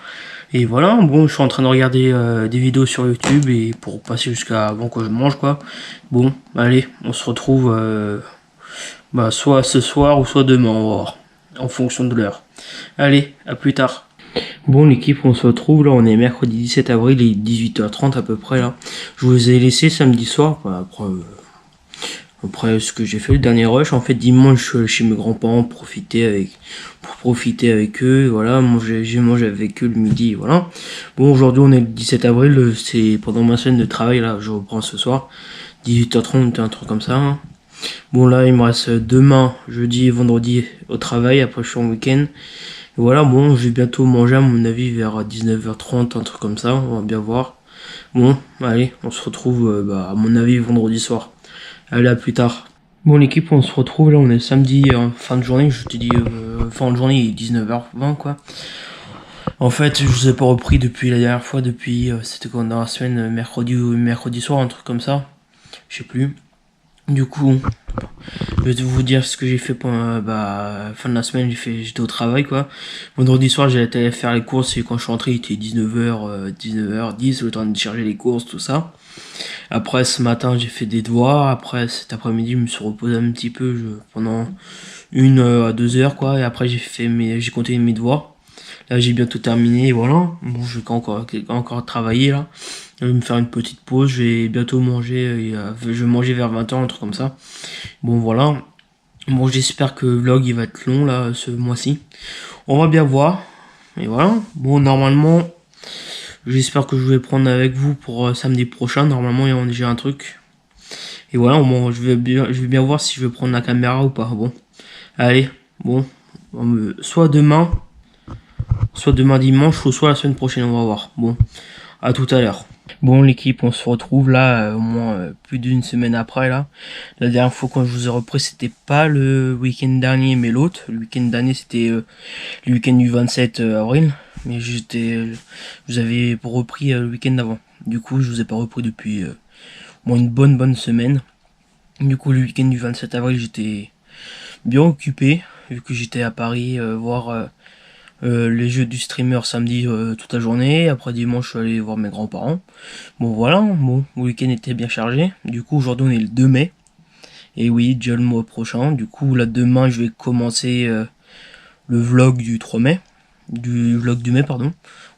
S1: Et voilà, bon je suis en train de regarder des vidéos sur YouTube et pour passer jusqu'à avant que je mange quoi. Bon allez, on se retrouve soit ce soir ou soit demain, on va voir, en fonction de l'heure. Allez, à plus tard. Bon l'équipe, on se retrouve là, on est mercredi 17 avril, il est 18h30 à peu près là. Je vous ai laissé samedi soir, après ce que j'ai fait le dernier rush. En fait dimanche je suis allé chez mes grands-parents pour profiter avec eux, voilà, j'ai mangé avec eux le midi, voilà. Bon aujourd'hui on est le 17 avril, c'est pendant ma semaine de travail là, je reprends ce soir, 18h30, un truc comme ça. Hein. Bon là il me reste demain, jeudi et vendredi au travail, après je suis en week-end. Voilà, bon, je vais bientôt manger à mon avis vers 19h30, un truc comme ça, on va bien voir. Bon, allez, on se retrouve à mon avis vendredi soir. Allez, à plus tard. Bon l'équipe, on se retrouve là, on est samedi, fin de journée, je te dis fin de journée, il est 19h20 quoi. En fait, je vous ai pas repris depuis la dernière fois, c'était quand dans la semaine, mercredi soir, un truc comme ça. Je sais plus. Du coup, je vais vous dire ce que j'ai fait pendant fin de la semaine, j'étais au travail quoi. Vendredi soir, j'ai été faire les courses et quand je suis rentré, il était 19h10, le temps de charger les courses, tout ça. Après ce matin, j'ai fait des devoirs. Après cet après-midi, je me suis reposé un petit peu pendant 1 à 2 heures quoi. Et après j'ai continué mes devoirs. Là, j'ai bientôt terminé, voilà. Bon, je vais encore travailler là. Je vais me faire une petite pause, je vais bientôt manger, je vais manger vers 20h, un truc comme ça. Bon voilà, bon j'espère que le vlog il va être long là ce mois-ci. On va bien voir, et voilà. Bon normalement, j'espère que je vais prendre avec vous pour samedi prochain, normalement il y a déjà un truc. Et voilà, bon, je vais bien voir si je vais prendre la caméra ou pas, bon. Allez, bon, soit demain dimanche, ou soit la semaine prochaine, on va voir. Bon, à tout à l'heure. Bon l'équipe, on se retrouve là au moins plus d'une semaine après là. La dernière fois quand je vous ai repris, c'était pas le week-end dernier mais l'autre. Le week-end dernier c'était le week-end du 27 avril. Mais je vous avais repris le week-end d'avant. Du coup je vous ai pas repris depuis au moins une bonne semaine. Du coup, le week-end du 27 avril, j'étais bien occupé, vu que j'étais à Paris voir les jeux du streamer samedi toute la journée. Après dimanche, je suis allé voir mes grands-parents. Bon voilà, bon, le week-end était bien chargé. Du coup, aujourd'hui on est le 2 mai. Et oui, déjà le mois prochain. Du coup, là demain, je vais commencer le vlog du 3 mai. Du vlog du mai, pardon.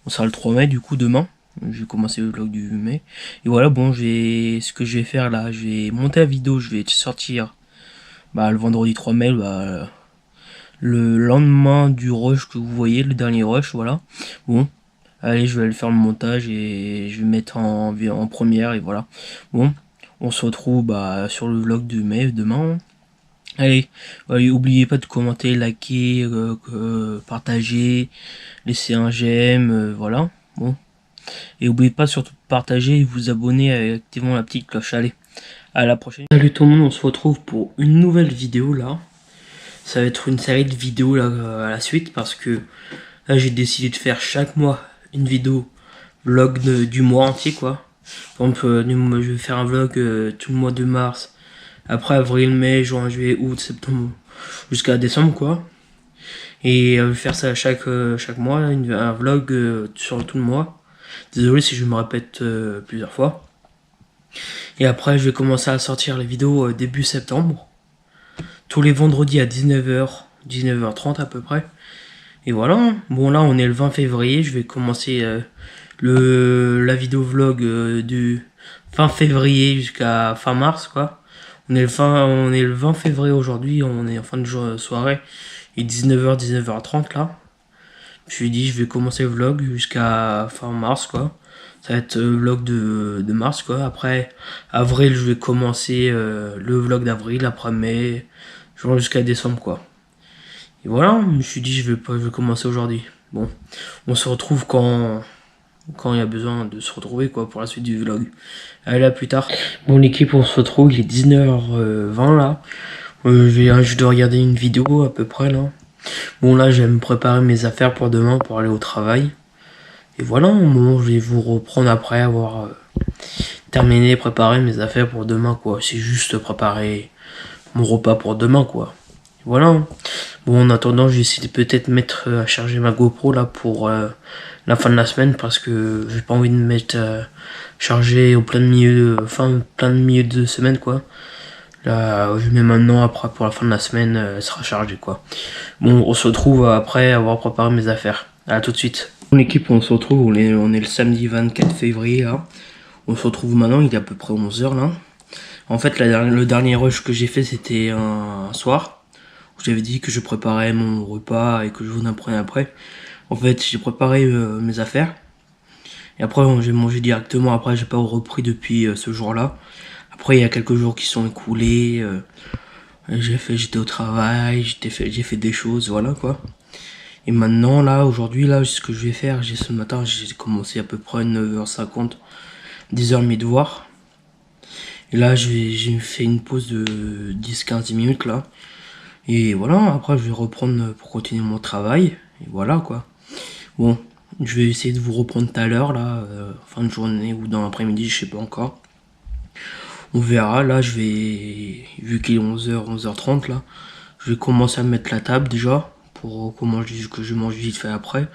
S1: On sera le 3 mai, du coup, demain. Je vais commencer le vlog du mai. Et voilà, bon, ce que je vais faire là, je vais monter la vidéo, je vais sortir le vendredi 3 mai, le lendemain du rush que vous voyez, le dernier rush, voilà. Bon, allez, je vais aller faire le montage et je vais mettre en première et voilà. Bon, on se retrouve sur le vlog du mai demain. Allez, oubliez pas de commenter, liker, partager, laisser un j'aime, voilà. Bon, et n'oubliez pas surtout de partager et vous abonner en activant la petite cloche. Allez, à la prochaine. Salut tout le monde, on se retrouve pour une nouvelle vidéo là. Ça va être une série de vidéos là à la suite parce que là j'ai décidé de faire chaque mois une vidéo vlog du mois entier quoi. Par exemple, je vais faire un vlog tout le mois de mars. Après avril, mai, juin, juillet, août, septembre, jusqu'à décembre quoi. Et je vais faire ça chaque mois, un vlog sur tout le mois. Désolé si je me répète plusieurs fois. Et après je vais commencer à sortir les vidéos début septembre. Tous les vendredis à 19h, 19h30 à peu près. Et voilà, bon là on est le 20 février, je vais commencer la vidéo vlog du fin février jusqu'à fin mars quoi. On est le 20 février aujourd'hui, on est en fin de soirée, il est 19h, 19h30 là. Je me suis dit je vais commencer le vlog jusqu'à fin mars quoi. Ça va être le vlog de mars quoi. Après avril je vais commencer le vlog d'avril, après mai, jusqu'à décembre quoi. Et voilà, je me suis dit je vais commencer aujourd'hui. Bon, on se retrouve quand il y a besoin de se retrouver quoi pour la suite du vlog. Allez, à plus tard. Bon l'équipe, on se retrouve, il est 19h20 là. Je dois regarder une vidéo à peu près là. Bon là je vais me préparer mes affaires pour demain pour aller au travail. Et voilà, bon, je vais vous reprendre après avoir terminé, préparer mes affaires pour demain quoi. C'est juste préparer mon repas pour demain quoi. Voilà. Bon en attendant je vais essayer de peut-être mettre à charger ma GoPro là pour la fin de la semaine parce que j'ai pas envie de mettre chargé au plein de milieu de semaine quoi. Là je mets maintenant, après pour la fin de la semaine elle sera chargée quoi. Bon on se retrouve après avoir préparé mes affaires. À tout de suite. Mon équipe, on se retrouve, on est le samedi 24 février là. On se retrouve maintenant, il est à peu près 11h là. En fait le dernier rush que j'ai fait c'était un soir. J'avais dit que je préparais mon repas et que je vous en prenais après. En fait j'ai préparé mes affaires. Et après j'ai mangé directement, après j'ai pas repris depuis ce jour là. Après il y a quelques jours qui sont écoulés. J'étais au travail, j'ai fait des choses, voilà quoi. Et maintenant là, aujourd'hui là, ce que je vais faire, ce matin j'ai commencé à peu près 9h50, 10h mes devoirs. Et là j'ai fait une pause de 10-15 minutes là. Et voilà, après je vais reprendre pour continuer mon travail. Et voilà quoi. Bon, je vais essayer de vous reprendre tout à l'heure là, fin de journée ou dans l'après-midi, je sais pas encore. On verra, là je vais, vu qu'il est 11h, 11h30 là, je vais commencer à mettre la table déjà, pour que je mange vite fait après.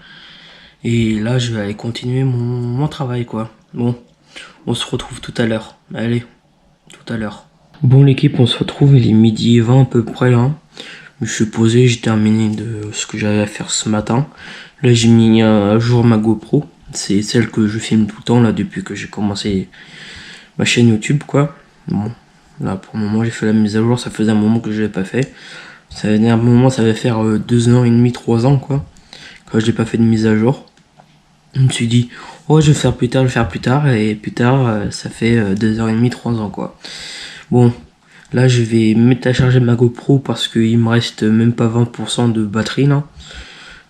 S1: Et là je vais aller continuer mon travail quoi. Bon, on se retrouve tout à l'heure, allez, tout à l'heure. Bon l'équipe, on se retrouve, il est 12h20 à peu près là. Je me suis posé, j'ai terminé de ce que j'avais à faire ce matin. Là j'ai mis à jour ma GoPro, c'est celle que je filme tout le temps là depuis que j'ai commencé ma chaîne YouTube quoi. Bon, là pour le moment j'ai fait la mise à jour, ça faisait un moment que je l'avais pas fait. Ça faisait un moment, ça va faire 2 ans et demi, 3 ans quoi, quand j'ai pas fait de mise à jour. Je me suis dit, oh je vais faire plus tard, et plus tard ça fait 2 ans et demi, 3 ans quoi. Bon, là je vais mettre à charger ma GoPro parce qu'il me reste même pas 20% de batterie là.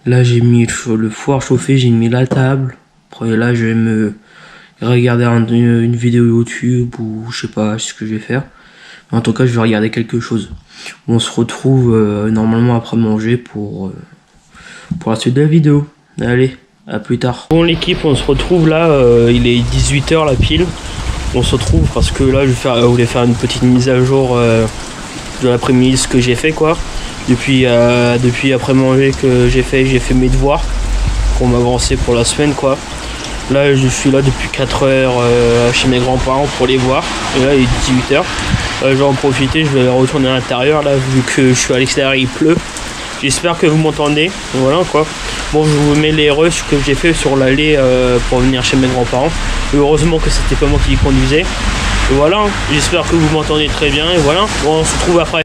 S1: Là j'ai mis le four chauffé, j'ai mis la table. Après là je vais me regarder une vidéo YouTube ou je sais pas ce que je vais faire. En tout cas je vais regarder quelque chose. On se retrouve normalement après manger pour la suite de la vidéo. Allez, à plus tard. Bon l'équipe, on se retrouve là, il est 18h la pile. on se retrouve parce que là je voulais faire une petite mise à jour de l'après-midi, ce que j'ai fait quoi. Depuis après manger que j'ai fait mes devoirs pour m'avancer pour la semaine quoi. Là je suis là depuis 4 heures chez mes grands-parents pour les voir. Et là il est 18 h. Je vais en profiter, je vais retourner à l'intérieur là vu que je suis à l'extérieur, il pleut. J'espère que vous m'entendez. Voilà quoi. Bon, je vous mets les rushs que j'ai fait sur l'allée pour venir chez mes grands-parents. Heureusement que c'était pas moi qui conduisais. Et voilà, j'espère que vous m'entendez très bien. Et voilà, bon, on se retrouve après.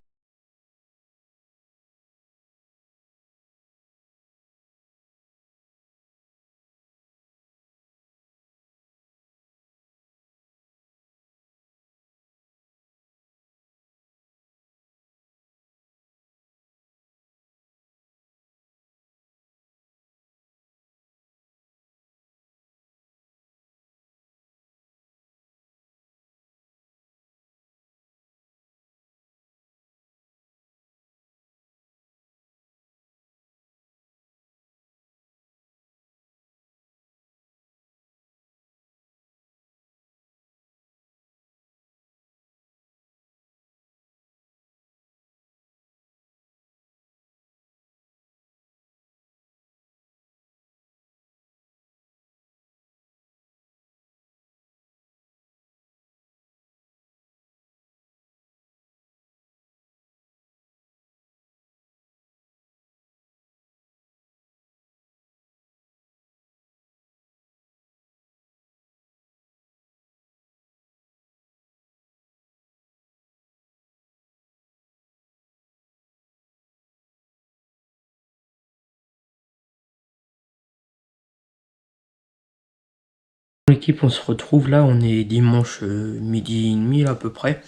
S1: L'équipe, on se retrouve là, on est dimanche midi et demi là, à peu près.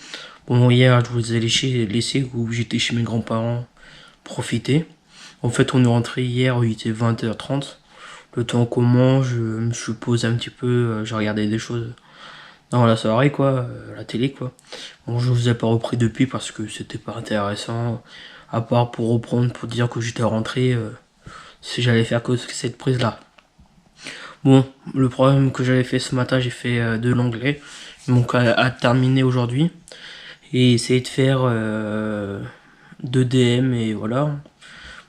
S1: Bon, hier je vous ai laissé où j'étais chez mes grands-parents profiter. En fait, on est rentré hier, il était 20h30. Le temps qu'on mange, je me suis posé un petit peu, j'ai regardé des choses dans la soirée quoi, la télé quoi. Bon, je vous ai pas repris depuis parce que c'était pas intéressant, à part pour reprendre, pour dire que j'étais rentré, si j'allais faire que cette prise là. Bon, le problème que j'avais fait ce matin, j'ai fait de l'anglais, donc à terminer aujourd'hui, et essayer de faire 2 DM et voilà.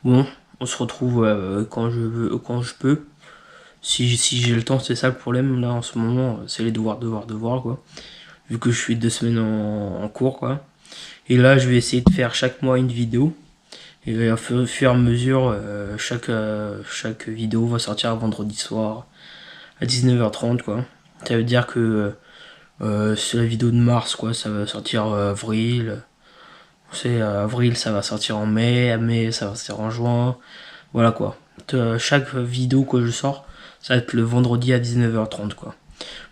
S1: Bon, on se retrouve quand je veux, quand je peux. Si j'ai le temps, c'est ça le problème là en ce moment, c'est les devoirs quoi. Vu que je suis 2 semaines en cours quoi. Et là, je vais essayer de faire chaque mois une vidéo. Et au fur et à mesure, chaque vidéo va sortir vendredi soir à 19h30 quoi. Ça veut dire que c'est la vidéo de mars quoi, ça va sortir avril. C'est avril, ça va sortir en mai, à mai ça va sortir en juin. Voilà quoi. Chaque vidéo que je sors, ça va être le vendredi à 19h30 quoi.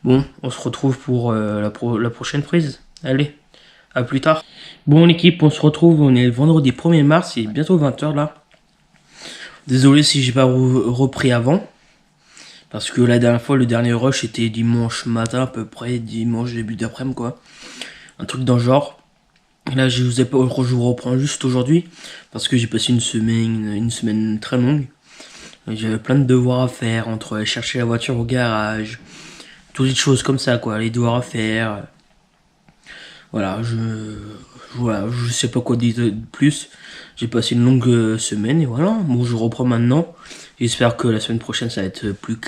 S1: Bon, on se retrouve pour la prochaine prise. Allez, à plus tard. Bon l'équipe, on se retrouve, on est le vendredi 1er mars, il est bientôt 20h là. Désolé si j'ai pas repris avant. Parce que la dernière fois, le dernier rush était dimanche matin à peu près, dimanche début d'après-midi quoi. Un truc dans le genre. Et là, je vous reprends juste aujourd'hui. Parce que j'ai passé une semaine très longue. J'avais plein de devoirs à faire, entre aller chercher la voiture au garage, toutes les choses comme ça quoi, les devoirs à faire. Voilà, je sais pas quoi dire de plus. J'ai passé une longue semaine et voilà. Bon, je reprends maintenant. J'espère que la semaine prochaine ça va être plus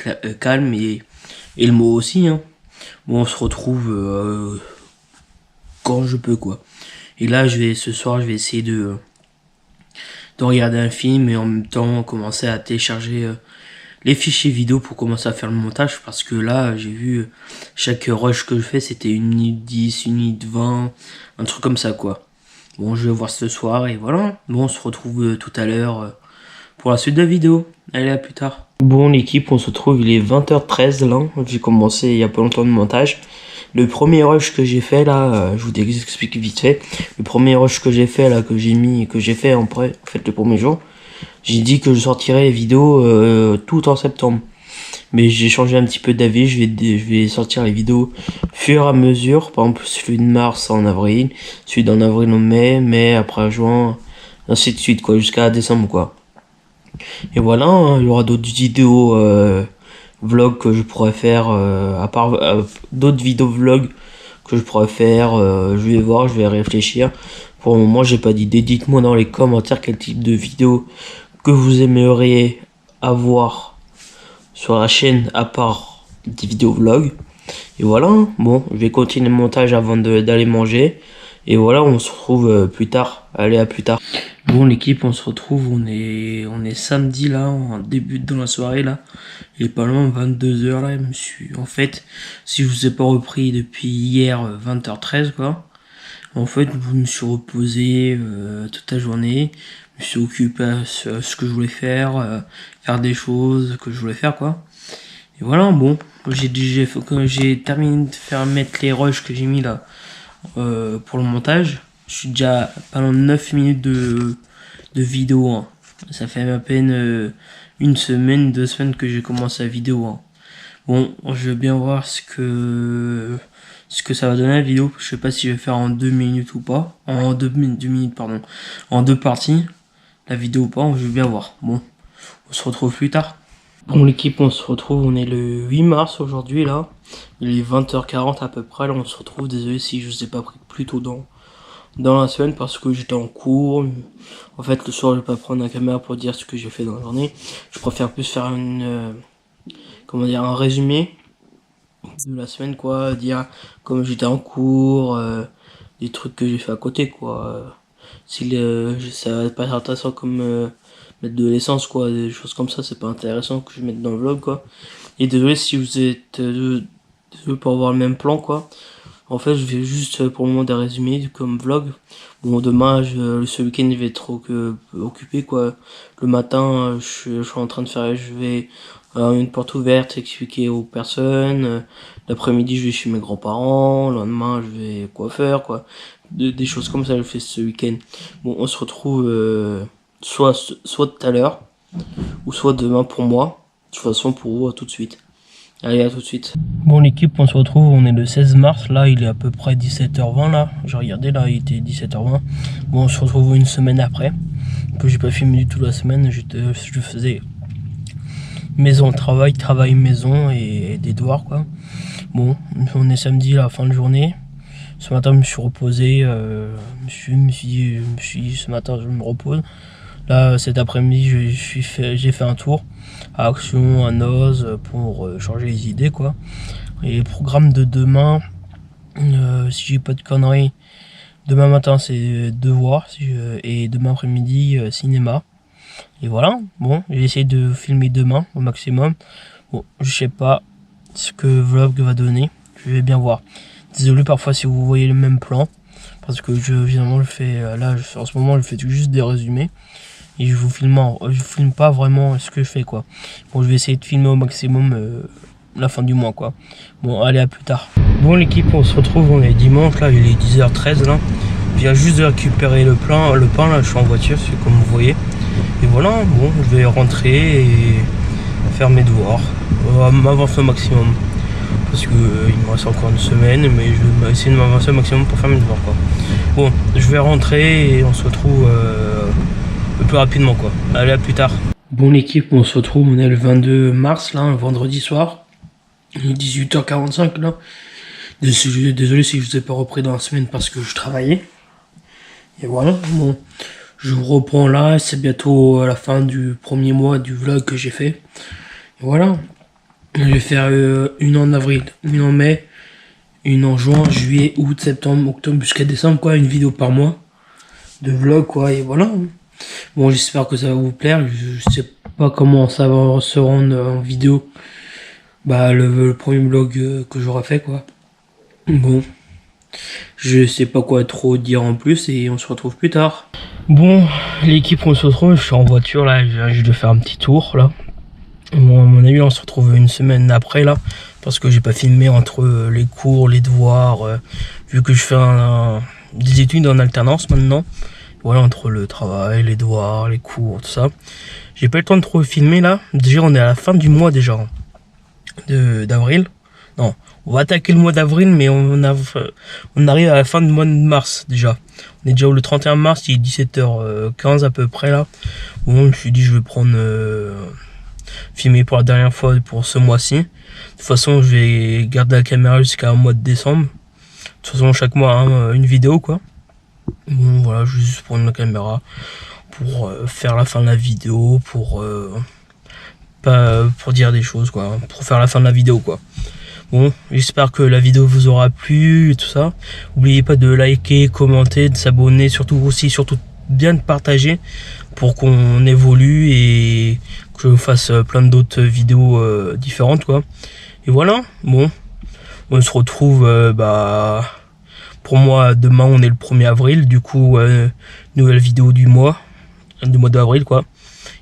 S1: calme et le mot aussi. Hein. Bon, on se retrouve quand je peux quoi. Et là, ce soir, je vais essayer de regarder un film et en même temps commencer à télécharger les fichiers vidéo pour commencer à faire le montage parce que là j'ai vu chaque rush que je fais c'était 1 minute 10, 1 minute 20, un truc comme ça quoi. Bon, je vais voir ce soir et voilà. Bon, on se retrouve tout à l'heure pour la suite de la vidéo. Allez, à plus tard. Bon l'équipe, on se retrouve, il est 20h13 là, j'ai commencé il y a pas longtemps le montage. Le premier rush que j'ai fait là, je vous explique vite fait. Le premier rush que j'ai fait là, que j'ai fait en fait le premier jour, j'ai dit que je sortirais les vidéos tout en septembre. Mais j'ai changé un petit peu d'avis, je vais sortir les vidéos fur et à mesure. Par exemple, celui de mars en avril, celui d'en avril en mai, mai après juin, ainsi de suite quoi, jusqu'à décembre quoi. Et voilà, hein, il y aura d'autres vidéos vlogs que je pourrais faire, à part d'autres vidéos vlogs que je pourrais faire. Je vais voir, je vais réfléchir. Pour le moment, j'ai pas d'idée. Dites-moi dans les commentaires quel type de vidéo que vous aimeriez avoir sur la chaîne à part des vidéos vlogs. Et voilà, bon, je vais continuer le montage avant d'aller manger. Et voilà, on se retrouve plus tard. Allez, à plus tard. Bon, l'équipe, on se retrouve. On est samedi là, on débute dans la soirée là. Il est pas loin, 22h là. En fait, si je vous ai pas repris depuis hier, 20h13 quoi. En fait, je me suis reposé toute la journée. Je me suis occupé à ce que je voulais faire, faire des choses que je voulais faire quoi. Et voilà, bon, j'ai terminé de mettre les rushs que j'ai mis là pour le montage. Je suis déjà pendant 9 minutes de vidéo. Hein. Ça fait à peine une semaine, 2 semaines que j'ai commencé la vidéo. Hein. Bon, je vais bien voir ce que ça va donner la vidéo. Je sais pas si je vais faire en 2 minutes ou pas. En 2 minutes, pardon. En 2 parties. La vidéo ou pas, je vais bien voir. Bon, on se retrouve plus tard. Bon l'équipe, on se retrouve, on est le 8 mars aujourd'hui là. Il est 20h40 à peu près, là on se retrouve. Désolé si je vous ai pas pris plus tôt dans la semaine parce que j'étais en cours. En fait le soir je vais pas prendre la caméra pour dire ce que j'ai fait dans la journée. Je préfère plus faire un résumé de la semaine quoi, dire comme j'étais en cours, des trucs que j'ai fait à côté quoi. Si ça va pas être intéressant comme mettre de l'essence quoi, des choses comme ça, c'est pas intéressant que je mette dans le vlog quoi. Et désolé si vous êtes désolé pour avoir le même plan quoi. En fait je vais juste pour le moment des résumés comme vlog. Bon demain ce week-end je vais être occupé quoi. Le matin je suis en train de faire, je vais une porte ouverte expliquer aux personnes. L'après-midi je vais chez mes grands-parents. Le lendemain je vais coiffeur quoi. Des choses comme ça je fais ce week-end. Bon on se retrouve soit tout à l'heure ou soit demain pour moi. De toute façon pour vous à tout de suite. Allez à tout de suite. Bon l'équipe on se retrouve, on est le 16 mars, là il est à peu près 17h20 là. J'ai regardé là, il était 17h20. Bon on se retrouve une semaine après. Que j'ai pas filmé du tout la semaine, je faisais maison, travail, maison et des devoirs quoi. Bon, on est samedi là, fin de journée. Ce matin je me suis reposé, je me suis dit ce matin je me repose. Là cet après-midi j'ai fait un tour à Action, à Noz pour changer les idées quoi. Et le programme de demain, si j'ai pas de conneries, demain matin c'est devoir et demain après-midi cinéma. Et voilà, bon, j'ai essayé de filmer demain au maximum. Bon, je sais pas ce que vlog va donner, je vais bien voir. Désolé parfois si vous voyez le même plan, parce que évidemment je fais, là en ce moment je fais juste des résumés. Et je vous filme pas vraiment ce que je fais quoi. Bon je vais essayer de filmer au maximum la fin du mois quoi. Bon allez à plus tard. Bon l'équipe on se retrouve, on est dimanche là, il est 10h13 là. Je viens juste de récupérer le pain là, je suis en voiture, c'est comme vous voyez. Et voilà, bon je vais rentrer et faire mes devoirs. M'avancer au maximum. Parce que il me reste encore une semaine, mais je vais essayer de m'avancer au maximum pour faire mes devoirs quoi. Bon je vais rentrer et on se retrouve le plus rapidement quoi. Allez à plus tard. Bon l'équipe on se retrouve, on est le 22 mars là, un vendredi soir. Il est 18h45 là. Désolé si je vous ai pas repris dans la semaine parce que je travaillais. Et voilà, bon. Je vous reprends là, c'est bientôt à la fin du premier mois du vlog que j'ai fait. Et voilà. Je vais faire une en avril, une en mai, une en juin, juillet, août, septembre, octobre jusqu'à décembre quoi, une vidéo par mois de vlog quoi, et voilà. Bon j'espère que ça va vous plaire, je sais pas comment ça va se rendre en vidéo, bah le premier vlog que j'aurai fait quoi. Bon, je sais pas quoi trop dire en plus et on se retrouve plus tard. Bon l'équipe on se retrouve, je suis en voiture là, je viens juste de faire un petit tour là. Bon à mon avis on se retrouve une semaine après là, parce que j'ai pas filmé entre les cours, les devoirs, vu que je fais des études en alternance maintenant. Voilà, entre le travail, les devoirs, les cours, tout ça. J'ai pas eu le temps de trop filmer là. Déjà, on est à la fin du mois déjà. D'avril. Non, on va attaquer le mois d'avril, mais on arrive à la fin du mois de mars déjà. On est déjà le 31 mars, il est 17h15 à peu près là. Bon, je me suis dit, je vais prendre filmer pour la dernière fois pour ce mois-ci. De toute façon, je vais garder la caméra jusqu'à mois de décembre. toute façon chaque mois hein, une vidéo quoi. Bon voilà, juste prendre la caméra pour faire la fin de la vidéo, pour dire des choses quoi, pour faire la fin de la vidéo quoi. Bon, j'espère que la vidéo vous aura plu et tout ça. N'oubliez pas de liker, commenter, de s'abonner, surtout bien de partager pour qu'on évolue et que je fasse plein d'autres vidéos différentes quoi. Et voilà, bon, on se retrouve pour moi demain on est le 1er avril, du coup nouvelle vidéo du mois d'avril quoi.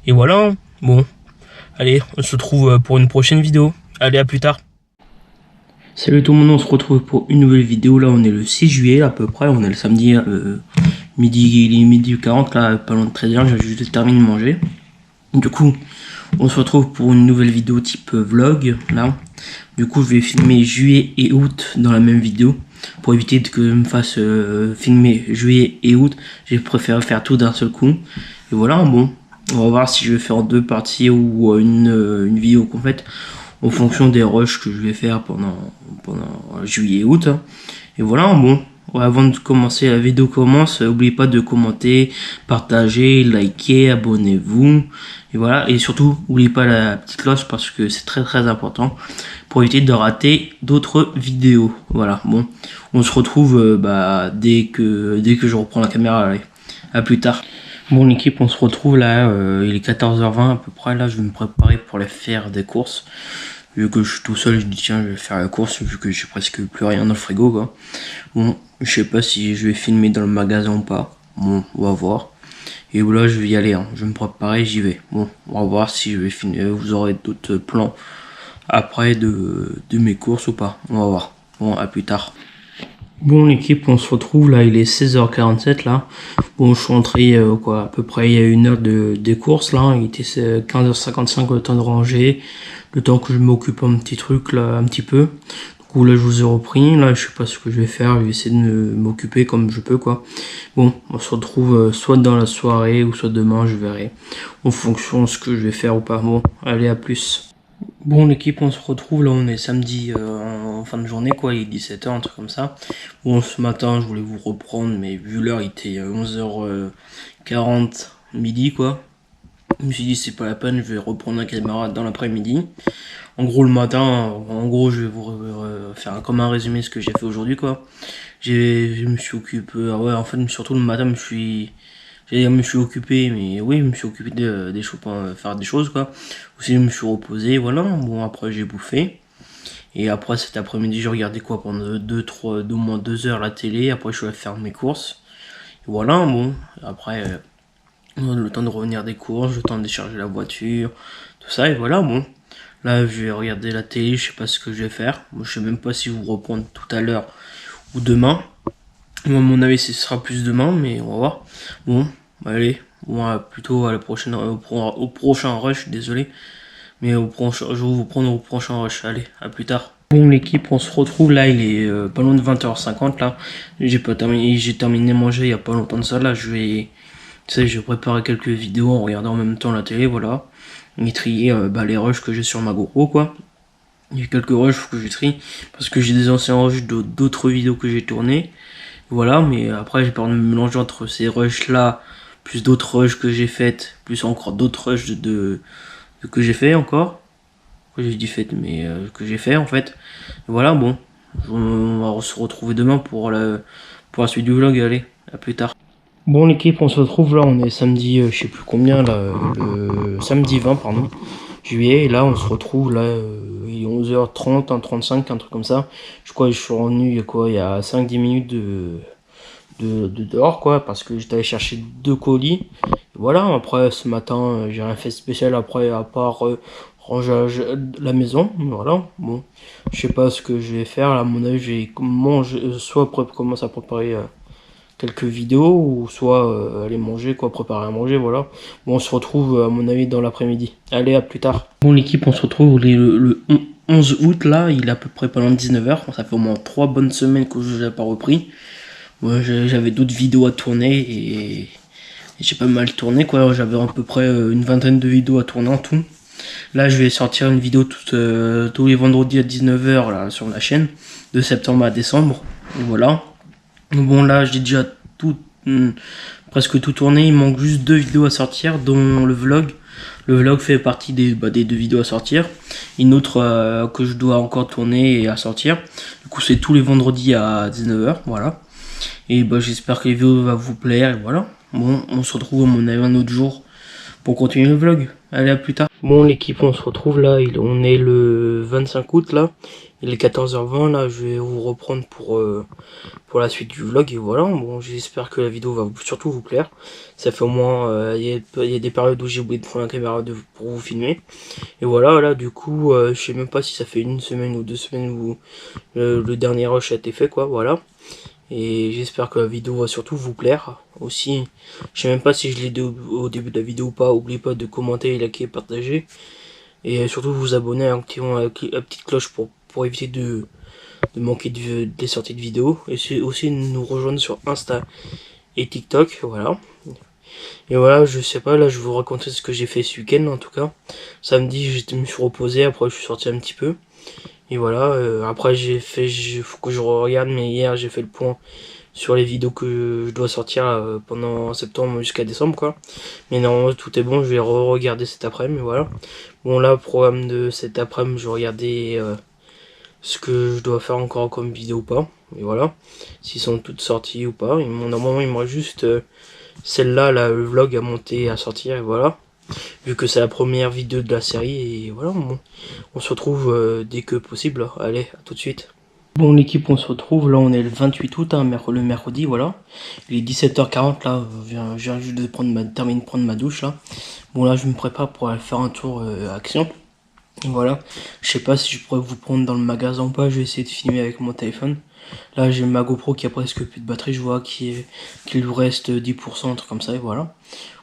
S1: Et voilà, bon, allez, on se retrouve pour une prochaine vidéo. Allez, à plus tard. Salut tout le monde, on se retrouve pour une nouvelle vidéo. Là on est le 6 juillet à peu près, on est le samedi midi 40 là, pas loin de 13h, j'ai juste terminé de manger. Du coup on se retrouve pour une nouvelle vidéo type vlog là. Du coup je vais filmer juillet et août dans la même vidéo. Pour éviter que je me fasse filmer juillet et août, j'ai préféré faire tout d'un seul coup. Et voilà, bon, on va voir si je vais faire en 2 parties ou une vidéo complète en fonction des rushs que je vais faire pendant juillet et août. Et voilà, bon, avant de commencer la vidéo n'oubliez pas de commenter, partager, liker, abonnez-vous. Et voilà, et surtout, n'oubliez pas la petite cloche parce que c'est très important pour éviter de rater d'autres vidéos. Voilà, bon, on se retrouve dès que je reprends la caméra. Allez, à plus tard. Bon l'équipe, on se retrouve là, il est 14h20 à peu près, là je vais me préparer pour aller faire des courses. Vu que je suis tout seul, je dis tiens je vais faire la course vu que j'ai presque plus rien dans le frigo quoi. Bon, je sais pas si je vais filmer dans le magasin ou pas. Bon, on va voir. Et là je vais y aller, hein. Je vais me préparer, j'y vais. Bon, on va voir si je vais filmer, vous aurez d'autres plans après de mes courses ou pas. On va voir. Bon, à plus tard. Bon l'équipe, on se retrouve là, il est 16h47 là. Bon je suis rentré à peu près il y a 1 heure des courses là, il était 15h55 le temps de ranger, le temps que je m'occupe un petit truc là, un petit peu. Du coup là je vous ai repris, là je sais pas ce que je vais faire, je vais essayer de m'occuper comme je peux quoi. Bon, on se retrouve soit dans la soirée ou soit demain, je verrai en fonction de ce que je vais faire ou pas. Bon, allez, à plus. Bon l'équipe, on se retrouve là, on est samedi en fin de journée quoi, il est 17h, un truc comme ça. Bon ce matin je voulais vous reprendre mais vu l'heure il était 11h40 midi quoi. Je me suis dit c'est pas la peine, je vais reprendre la caméra dans l'après-midi. En gros le matin, je vais vous faire comme un résumé ce que j'ai fait aujourd'hui quoi. Je me suis occupé, ouais en fait surtout le matin je me suis occupé, mais oui, je me suis occupé des choses, faire des choses quoi. Aussi, je me suis reposé, voilà. Bon, après, j'ai bouffé. Et après, cet après-midi, j'ai regardé quoi pendant au moins 2 heures la télé. Après, je suis allé faire mes courses. Et voilà, bon. Après, le temps de revenir des courses, le temps de décharger la voiture, tout ça. Et voilà, bon. Là, je vais regarder la télé, je sais pas ce que je vais faire. Moi, je sais même pas si vous reprendre tout à l'heure ou demain. Moi, à mon avis, ce sera plus demain, mais on va voir. Bon, allez, bon, plutôt à la prochaine, au prochain rush, désolé. Mais je vais vous prendre au prochain rush. Allez, à plus tard. Bon, l'équipe, on se retrouve là, il est pas loin de 20h50 là. J'ai terminé de manger il y a pas longtemps de ça. Là, je vais préparer quelques vidéos en regardant en même temps la télé, voilà. Et trier les rushs que j'ai sur ma GoPro, quoi. Il y a quelques rushs que je trie parce que j'ai des anciens rushs d'autres vidéos que j'ai tournées. Voilà, mais après j'ai peur de me mélanger entre ces rushs là, plus d'autres rushs que j'ai faites, plus encore d'autres rushs que j'ai fait encore. J'ai dit fait, mais que j'ai fait en fait. Et voilà, bon, on va se retrouver demain pour la suite du vlog. Allez, à plus tard. Bon l'équipe, on se retrouve là, on est samedi, je sais plus combien là, le samedi 20 pardon, juillet, et là on se retrouve là, il est 11h30, 1h35, un truc comme ça. Je crois que je suis revenu il y a 5-10 minutes de dehors quoi, parce que j'étais allé chercher 2 colis. Et voilà, après ce matin, j'ai rien fait de spécial après à part ranger la maison, voilà, bon, je sais pas ce que je vais faire, là, à mon avis, je vais soit commencer à préparer quelques vidéos, ou soit aller manger, quoi, préparer à manger, voilà. Bon, on se retrouve, à mon avis, dans l'après-midi. Allez, à plus tard. Bon, l'équipe, on se retrouve le 11 août, là, il est à peu près pendant 19h, ça fait au moins 3 bonnes semaines que je n'ai pas repris. Ouais, j'avais d'autres vidéos à tourner, et j'ai pas mal tourné, quoi, j'avais à peu près une vingtaine de vidéos à tourner en tout. Là, je vais sortir une vidéo tous les vendredis à 19h là, sur la chaîne, de septembre à décembre. Et voilà. Bon là j'ai déjà tout, presque tout tourné, il manque juste 2 vidéos à sortir, dont le vlog. Le vlog fait partie des 2 vidéos à sortir. Une autre que je dois encore tourner et à sortir. Du coup c'est tous les vendredis à 19h, voilà. Et j'espère que les vidéos vont vous plaire, et voilà. Bon, on se retrouve à mon avis un autre jour pour continuer le vlog. Allez, à plus tard. Bon l'équipe, on se retrouve là, on est le 25 août là. Il est 14h20 là, je vais vous reprendre pour la suite du vlog et voilà. Bon, j'espère que la vidéo va surtout vous plaire. Ça fait au moins, il y a des périodes où j'ai oublié de prendre la caméra pour vous filmer. Et voilà, là du coup, je sais même pas si ça fait une semaine ou 2 semaines où le dernier rush a été fait quoi, voilà. Et j'espère que la vidéo va surtout vous plaire. Aussi, je sais même pas si je l'ai dit au début de la vidéo ou pas. N'oubliez pas de commenter, liker, partager. Et surtout vous abonner en activant la petite cloche pour éviter de manquer des sorties de vidéos. Et aussi nous rejoindre sur Insta et TikTok. Voilà. Et voilà, je sais pas, là je vais vous raconter ce que j'ai fait ce week-end en tout cas. Samedi, me suis reposé, après je suis sorti un petit peu. Et voilà, après faut que je regarde, mais hier j'ai fait le point sur les vidéos que je dois sortir pendant septembre jusqu'à décembre quoi. Mais normalement tout est bon, je vais re-regarder cet après-midi, voilà. Bon là, programme de cet après-midi, je vais regarder ce que je dois faire encore comme vidéo ou pas. Et voilà, s'ils sont toutes sorties ou pas. Normalement il me reste juste celle-là, là, le vlog à monter, à sortir, et voilà. Vu que c'est la première vidéo de la série, et voilà, on se retrouve dès que possible. Allez, à tout de suite. Bon l'équipe, on se retrouve, là on est le 28 août, hein, le mercredi, voilà. Il est 17h40 là, je viens juste de terminer de prendre ma douche là. Bon là je me prépare pour aller faire un tour Action. Voilà, je sais pas si je pourrais vous prendre dans le magasin ou pas, je vais essayer de filmer avec mon téléphone. Là j'ai ma GoPro qui a presque plus de batterie, je vois qu'il lui reste 10%, un truc comme ça, et voilà.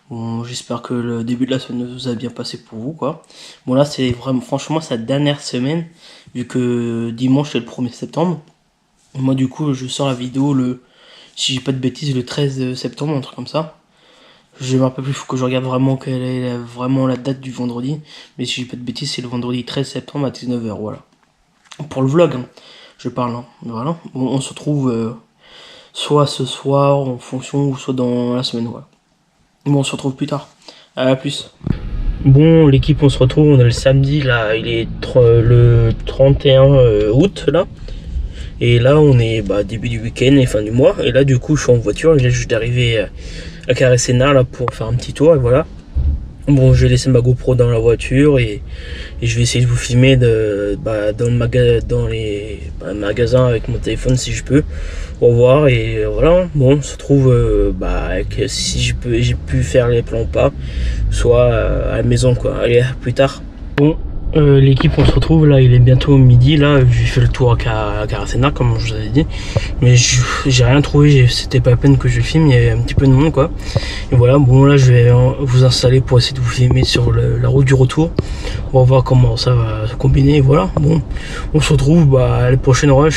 S1: Bon, j'espère que le début de la semaine vous a bien passé pour vous, quoi. Bon là c'est vraiment, franchement, sa dernière semaine, vu que dimanche c'est le 1er septembre. Et moi du coup je sors la vidéo si j'ai pas de bêtises, le 13 septembre, un truc comme ça. Je me rappelle plus, il faut que je regarde vraiment quelle est vraiment la date du vendredi. Mais si j'ai pas de bêtises, c'est le vendredi 13 septembre à 19h, voilà. Pour le vlog, hein, je parle, hein. Voilà. Bon, on se retrouve soit ce soir en fonction, ou soit dans la semaine, voilà. Bon, on se retrouve plus tard. À plus. Bon, l'équipe, on se retrouve, on est le samedi, là, il est le 31 août, là. Et là, on est début du week-end et fin du mois. Et là, du coup, je suis en voiture, je viens juste d'arriver à Carré-Sénart, là, pour faire un petit tour, et voilà. Bon, j'ai laissé ma GoPro dans la voiture et je vais essayer de vous filmer dans les magasins avec mon téléphone si je peux. Au revoir et voilà. Bon, on se retrouve si j'ai pu faire les plans ou pas, soit à la maison quoi. Allez, à plus tard. Bon, l'équipe, on se retrouve là, il est bientôt midi là, j'ai fait le tour à Caracena comme je vous avais dit, mais j'ai rien trouvé, c'était pas la peine que je filme, il y avait un petit peu de monde quoi. Et voilà, bon là je vais vous installer pour essayer de vous filmer sur la route du retour. On va voir comment ça va se combiner, et voilà, bon, on se retrouve à la prochaine rush.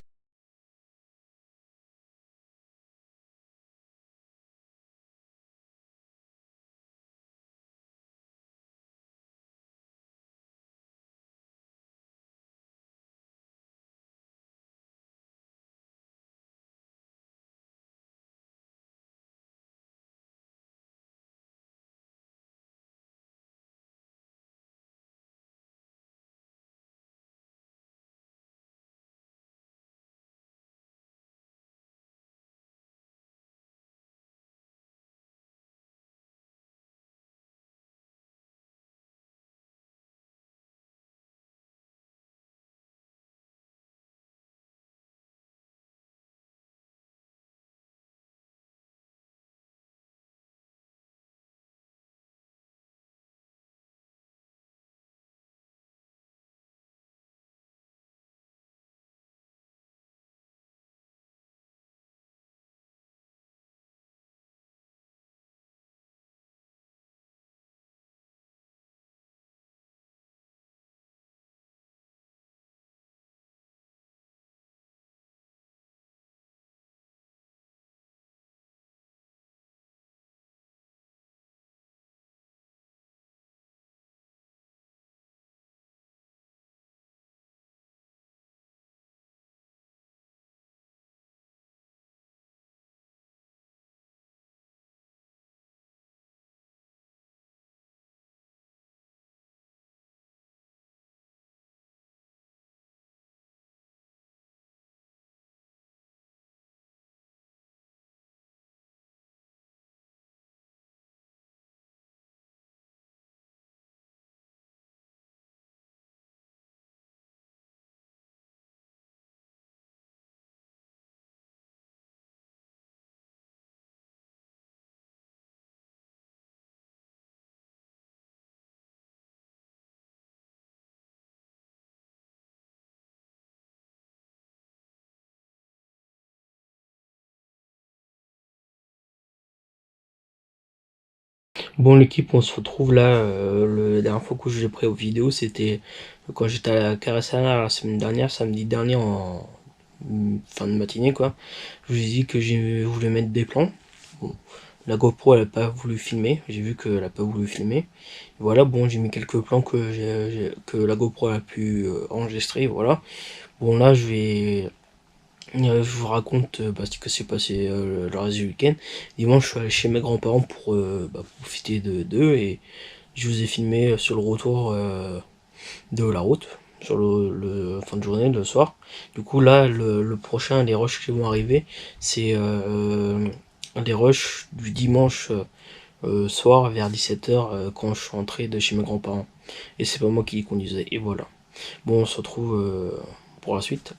S1: Bon l'équipe, on se retrouve là, la dernière fois que j'ai pris aux vidéos, c'était quand j'étais à la Caressana la semaine dernière, samedi dernier en fin de matinée quoi. Je vous ai dit que je voulais mettre des plans. Bon, la GoPro elle a pas voulu filmer, j'ai vu qu'elle a pas voulu filmer. Voilà, bon j'ai mis quelques plans que la GoPro a pu enregistrer, voilà. Bon là je vous raconte ce que s'est passé le reste du week-end. Dimanche je suis allé chez mes grands-parents pour profiter d'eux et je vous ai filmé sur le retour de la route, sur le fin de journée, le soir. Du coup là, le prochain, les rushs qui vont arriver, c'est les rushs du dimanche soir vers 17h quand je suis rentré de chez mes grands-parents. Et c'est pas moi qui les conduisais. Et voilà. Bon, on se retrouve pour la suite.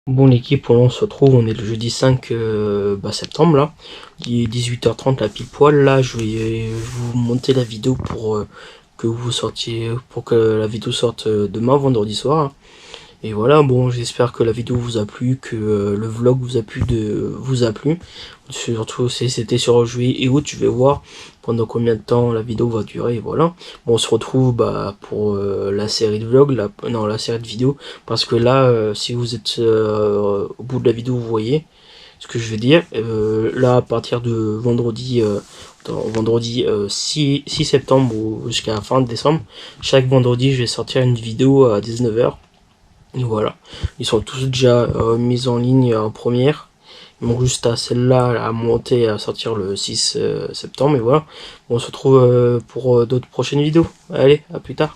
S1: Bon l'équipe, on se retrouve, on est le jeudi 5 septembre là, il est 18h30 là pile poil. Là je vais vous monter la vidéo pour que vous sortiez, pour que la vidéo sorte demain vendredi soir. Et voilà, bon j'espère que la vidéo vous a plu, que le vlog vous a plu. Surtout si c'était sur juillet et août, je vais voir pendant combien de temps la vidéo va durer. Et voilà, bon, on se retrouve pour la série de vlog, la série de vidéos, parce que là si vous êtes au bout de la vidéo, vous voyez ce que je veux dire. Là à partir de vendredi 6 septembre jusqu'à la fin de décembre, chaque vendredi je vais sortir une vidéo à 19h. Et voilà, ils sont tous déjà mis en ligne en première. Ils manquent juste à celle-là à monter, à sortir le 6 septembre. Et voilà, on se retrouve pour d'autres prochaines vidéos. Allez, à plus tard.